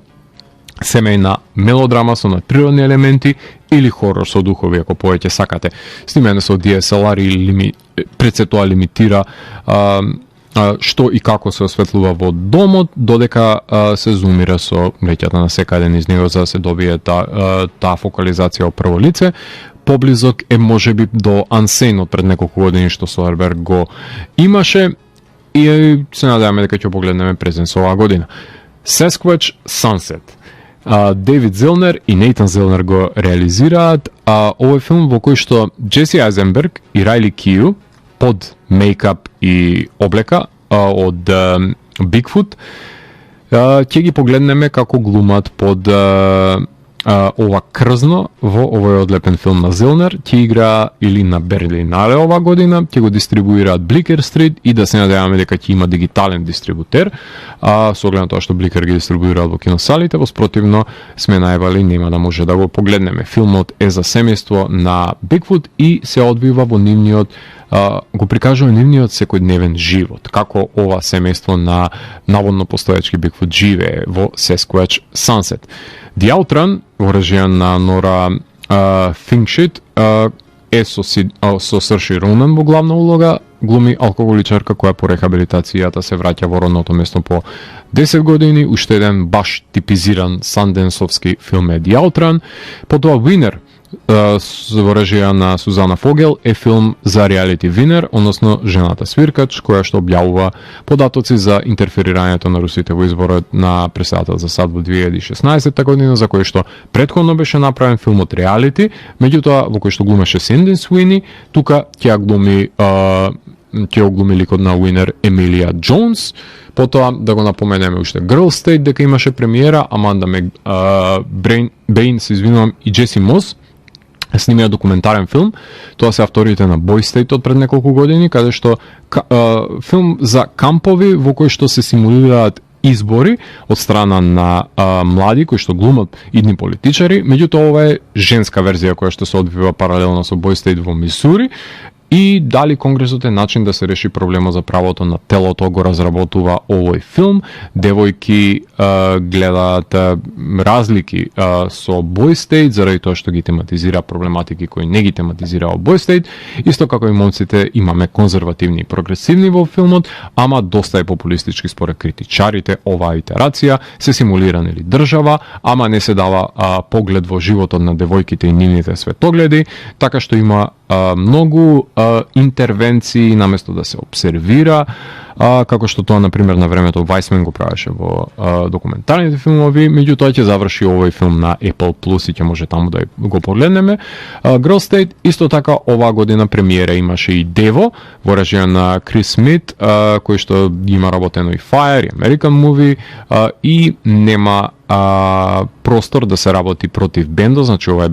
Speaker 1: семејна мелодрама со надприродни елементи или хорор со духови, ако повеќе сакате. Снимено со DSLR и пред се тоа лимитира што и како се осветлува во домот, додека се зумира со леќата на секаде низ него за да се добие таа фокализација од прво лице. Поблизок е можеби до Unsane од пред неколку години што Содерберг го имаше и се надеваме дека ќе погледнеме Презенс оваа година. Sasquatch Sunset. Дейвид Зелнер и Нейтан Зелнер го реализираат овој филм во кој што Джеси Айзенберг и Райли Кију под мейкап и облека од Бигфут ќе ги погледнеме како глумат под ова крзно во овој одлепен филм на Зелнер. Ќе игра или на Берлинале ова година, ќе го дистрибуираат Бликер Стрит и да се надеваме дека ќе има дигитален дистрибутер, со оглед на тоа што Бликер ги дистрибуираат во киносалите, во спротивно сме најавали нема да може да го погледнеме. Филмот е за семејство на Бигфут и се одвива во нивниот го прикажува нивниот секојдневен живот, како ова семејство на наводно постоечки Бигфут живее во Sasquatch Sunset. The Outrun, во режија на Нора Финкшит, е со Сърши Ронан во главна улога, глуми алкоголичарка која по рехабилитацијата се враќа во родното место по 10 години, уште еден баш типизиран санденсовски филм е The Outrun. Потоа Winner, во режија на Сузана Фогел, е филм за реалити винер, односно жената свиркач, која што објавува податоци за интерферирањето на русите во изборот на председател за САД во 2016 година, за кој што претходно беше направен филмот Реалити, меѓутоа во кој што глумеше Синдин Суини, тука ќе го глуми ликот на Winner Емилија Джонс. Потоа да го напоменеме уште Girl State дека имаше премиера, Аманда Бейнс, и Джеси Мос снимија документарен филм. Тоа се авторите на Boy State од пред неколку години, каде што филм за кампови во кој што се симулираат избори од страна на млади кои што глумат идни политичари, меѓутоа ова е женска верзија која што се одвива паралелно со Boy State во Мисури. И дали Конгресот е начин да се реши проблемот за правото на телото, го разработува овој филм. Девојки гледаат разлики со Boy State, заради тоа што ги тематизира проблематики кои не ги тематизира Boy State. Исто како и момците имаме конзервативни и прогресивни во филмот, ама доста е популистички според критичарите. Оваа итерација се симулира нели држава, ама не се дава поглед во животот на девојките и нивните светогледи, така што има многу интервенции наместо да се обсервира, како што тоа, например, на времето Вајсмен го правеше во документарните филмови, меѓутоа ќе заврши овој филм на Apple Plus и ќе може таму да го погледнеме. Girl State, исто така, оваа година премиера имаше и Дево, во режија на Крис Смит, кој што има работено и Fire, и American Movie, и нема простор да се работи против бендо, значи ова е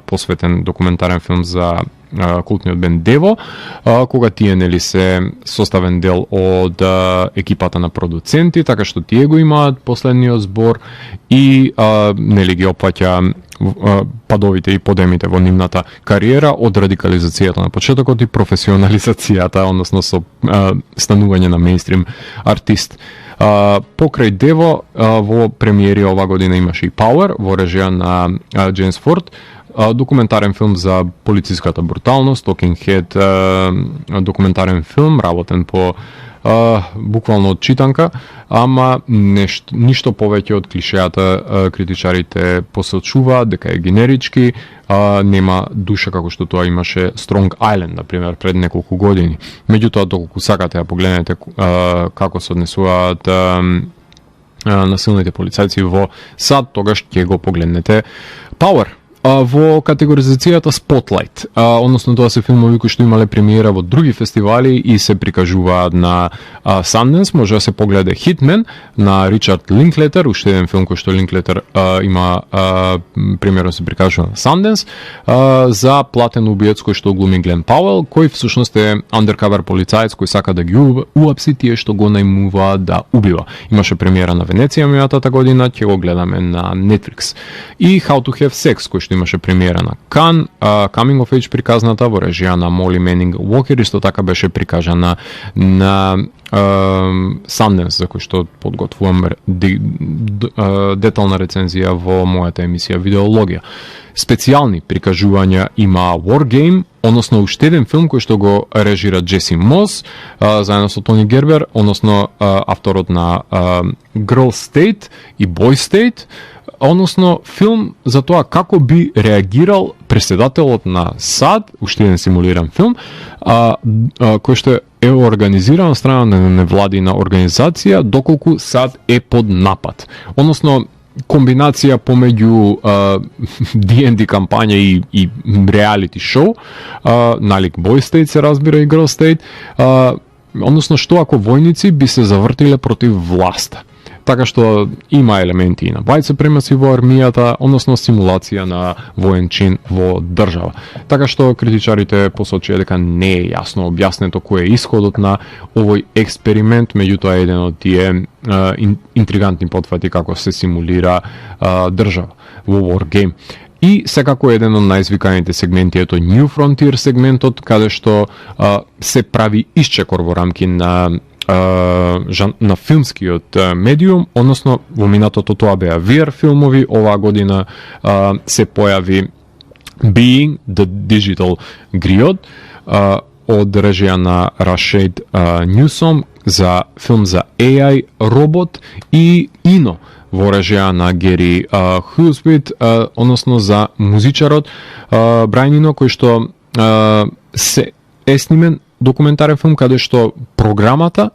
Speaker 1: посветен документарен филм за култниот бенд Дево, кога тие нели се составен дел од екипата на продуценти, така што тие го имаат последниот збор и нели ги опфаќа падовите и подемите во нивната кариера од радикализацијата на почетокот и професионализацијата, односно со станување на мејнстрим артист. Покрај Дево, во премиери ова година имаше и Power, во режија на Джеймс Форд, документарен филм за полициската бруталност, Talking Head, документарен филм, работен по буквално од читанка, ама ништо повеќе од клишејата. Критичарите посочуваат дека е генерички, нема душа како што тоа имаше Strong Island, например, пред неколку години. Меѓутоа, доколку сакате да погледнете како се однесуваат насилните полицајци во САД, тогаш ќе го погледнете Power. Во категоризацијата Spotlight, односно тоа се филмови кои што имале премиера во други фестивали и се прикажуваат на Sundance, може да се погледа Hitman на Ричард Линклетер, уште еден филм кој што Линклетер има премиера се прикажува на Sundance, за платен убиец кој што глуми Глен Пауел, кој всушност е undercover полицаец кој сака да ги уапси тие што го најмуваат да убива. Имаше премиера на Венеција минатата година, ќе го гледаме на Netflix. И How to Have Sex, кој што имаше премиера на Кан, Coming of Age приказната во режија на Моли Менинг Уокер, исто така беше прикажана на Sundance, за кој што подготвувам детална рецензија во мојата емисија Видеологија. Специјални прикажувања има War Game, односно уште еден филм кој што го режира Джеси Мос, заедно со Тони Гербер, односно авторот на Girl State и Boy State, односно филм за тоа како би реагирал претседателот на САД, уште еден симулиран филм, кој што е организиран од страна на невладина организација доколку САД е под напад. Односно комбинација помеѓу D&D кампања и реалити шоу, налик Boy State се разбира и Girl State, односно што ако војници би се завртиле против власта. Така што има елементи и на white supremacy во армијата, односно симулација на воен чин во држава. Така што критичарите посочија дека не е јасно објаснето кој е исходот на овој експеримент, меѓутоа еден од тие интригантни потфати како се симулира држава во War Game. И секако еден од најзвиканите сегменти е тој New Frontier сегментот, каде што се прави исчекор во рамки на филмскиот медиум, односно во минатото тоа беа VR филмови, оваа година се појави Being the Digital Griot од режија на Rashid Newsom за филм за AI робот и Ино во режија на Гери Хюсбит, односно за музичарот Брайан Ино, кој што се е снимен документарен филм каде што програмата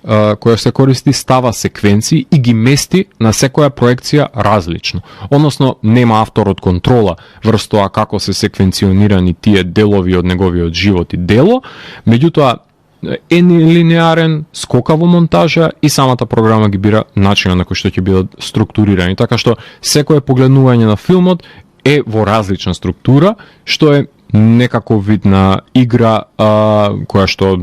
Speaker 1: која се користи става секвенции и ги мести на секоја проекција различно. Односно, нема авторот контрола врз тоа како се секвенционирани тие делови од неговиот живот и дело, меѓутоа е нелинеарен, скока во монтажа и самата програма ги бира начинот на кој што ќе бидат структурирани. Така што секое погледнување на филмот е во различна структура, што е некако вид на игра која што,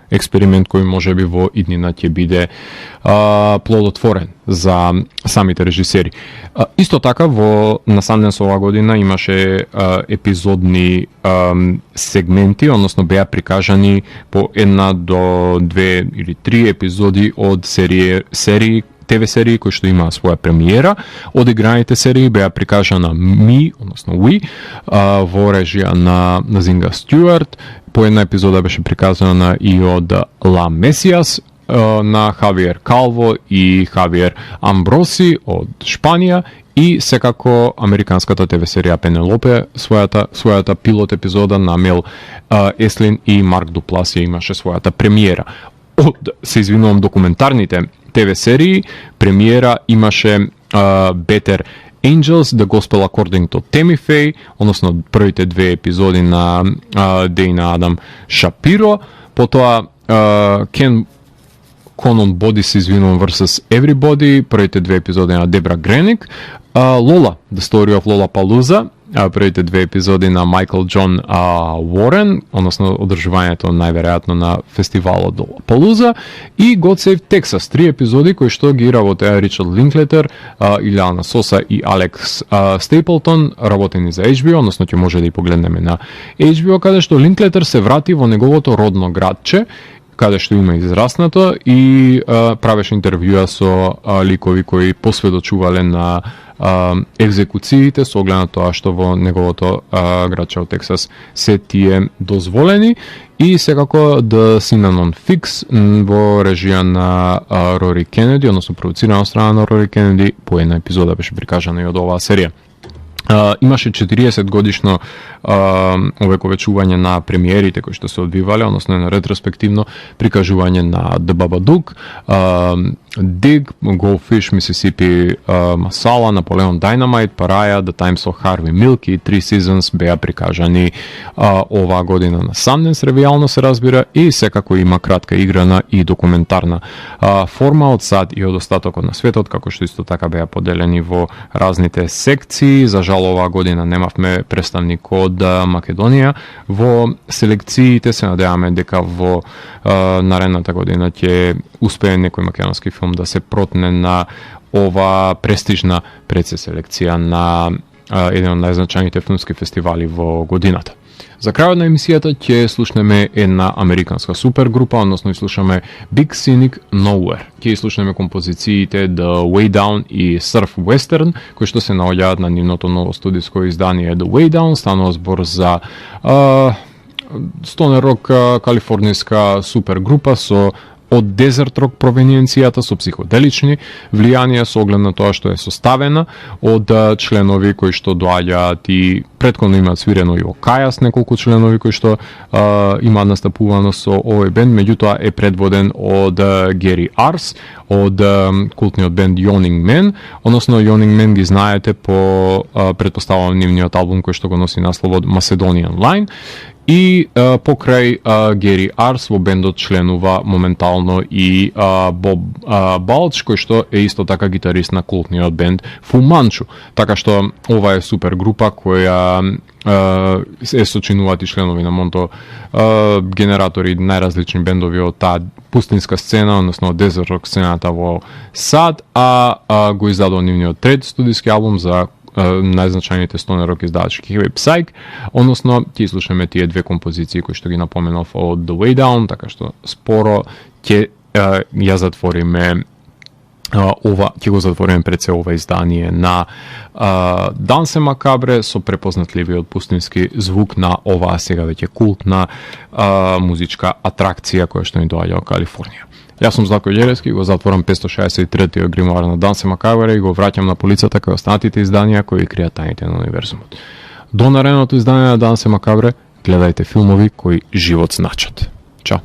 Speaker 1: експеримент кој може би во иднина ќе биде плодотворен за самите режисери. Исто така на Sundance ова година имаше епизодни сегменти, односно беа прикажани по 1 до 2 или 3 епизоди од серии ТВ серии кои што имаа своја премиера. Од играните серии беа прикажана We, во режија на Зинга Стюарт. По една епизода беше приказана и од Ла Месиас на Хавиер Калво и Хавиер Амброси од Шпанија, и секако американската ТВ серија Пенелопе, својата пилот епизода на Мел Еслин и Марк Дупласи имаше својата премиера. Се извинувам, документарните ТВ серии премиера имаше Better Angels, The Gospel According to Tammy Faye, односно првите две епизоди на Дейна Адам Шапиро, потоа Ken Conan Body, се извинувам, versus Everybody, првите две епизоди на Дебра Греник, Lola, The Story of Lollapalooza, првите две епизоди на Майкл Джон Уорен, односно одржувањето најверојатно на фестивалот Lollapalooza, и God Save Texas, 3 епизоди кои што ги работеа Ричард Линклетер, Илјана Соса и Алекс Стейплтон, работени за HBO, односно ќе може да и погледнеме на HBO, каде што Линклетер се врати во неговото родно градче, каде што има израснато и правеше интервјуа со ликови кои посведочувале на екзекуциите со оглед на тоа што во неговото градче од Тексас се тие дозволени и секако The Synanon Fix во режија на Рори Кенеди, односно продуцирана од страна на Рори Кенеди, по една епизода беше прикажана и од оваа серија. Имаше 40 годишно овековечување на премиерите кои што се одбивале, односно на ретроспективно прикажување на The Babadook, Dig, Goldfish, Mississippi Masala, Napoleon Dynamite, Pariah, The Times of Harvey Milk и Three Seasons беа прикажани оваа година на Sundance, ревијално се разбира, и секако има кратка играна и документарна форма од САД и од остатокот на светот, како што исто така беа поделени во разните секции. За жал оваа година немавме представник од Македонија во селекциите. Се надеваме дека во наредната година ќе успее некој македонски филм да се протне на ова престижна предселекција на еден од најзначајните филмски фестивали во годината. За крајот на емисијата ќе слушнеме една американска супергрупа, односно слушаме Big Cynic Nowhere. Ќе слушнеме композициите The Way Down и Surf Western, кои што се наоѓаат на нивното ново студиско издание The Way Down. Станува збор за стонер рок калифорнијска супергрупа со од дезерт рок провениенцијата, со психоделични влијанија, со оглед на тоа што е составена од членови кои што доаѓаат и претходно имаат свирено и во Кајас, неколку членови кои што имаат настапувано со овој бенд, меѓутоа е предводен од Гери Арс, од култниот бенд Yawning Man, односно Yawning Man ги знаете по претпоставувам нивниот албум кој што го носи насловот Macedonian Line. И покрај Гери Арс во бендот членува моментално и Боб Балч, кој што е исто така гитарист на култниот бенд Fu Manchu. Така што ова е супер група која се сочинуваат и членови на Монто генератори, најразлични бендови од таа пустинска сцена, односно дезерт рок сцената во САД, го издадува нивниот трет студиски албум за најзначајните стонер рок издавачки Heavy Psych, односно ќе слушаме тие две композиции кои што ги напоменав од The Way Down, така што споро ќе ја затвориме ќе го затвориме пред се ова издание на Дансе Макабре со препознатливиот пустински звук на оваа сега веќе култна музичка атракција која што ни доаѓа од Калифорнија. Јас сум Златко Ѓелевски, го затворам 563-тиот гримуар на Дансе Макабре и го враќам на полицата кај останатите изданија кои кријат тајните на универзумот. До наредното издание на Дансе Макабре гледајте филмови кои живот значат. Чао!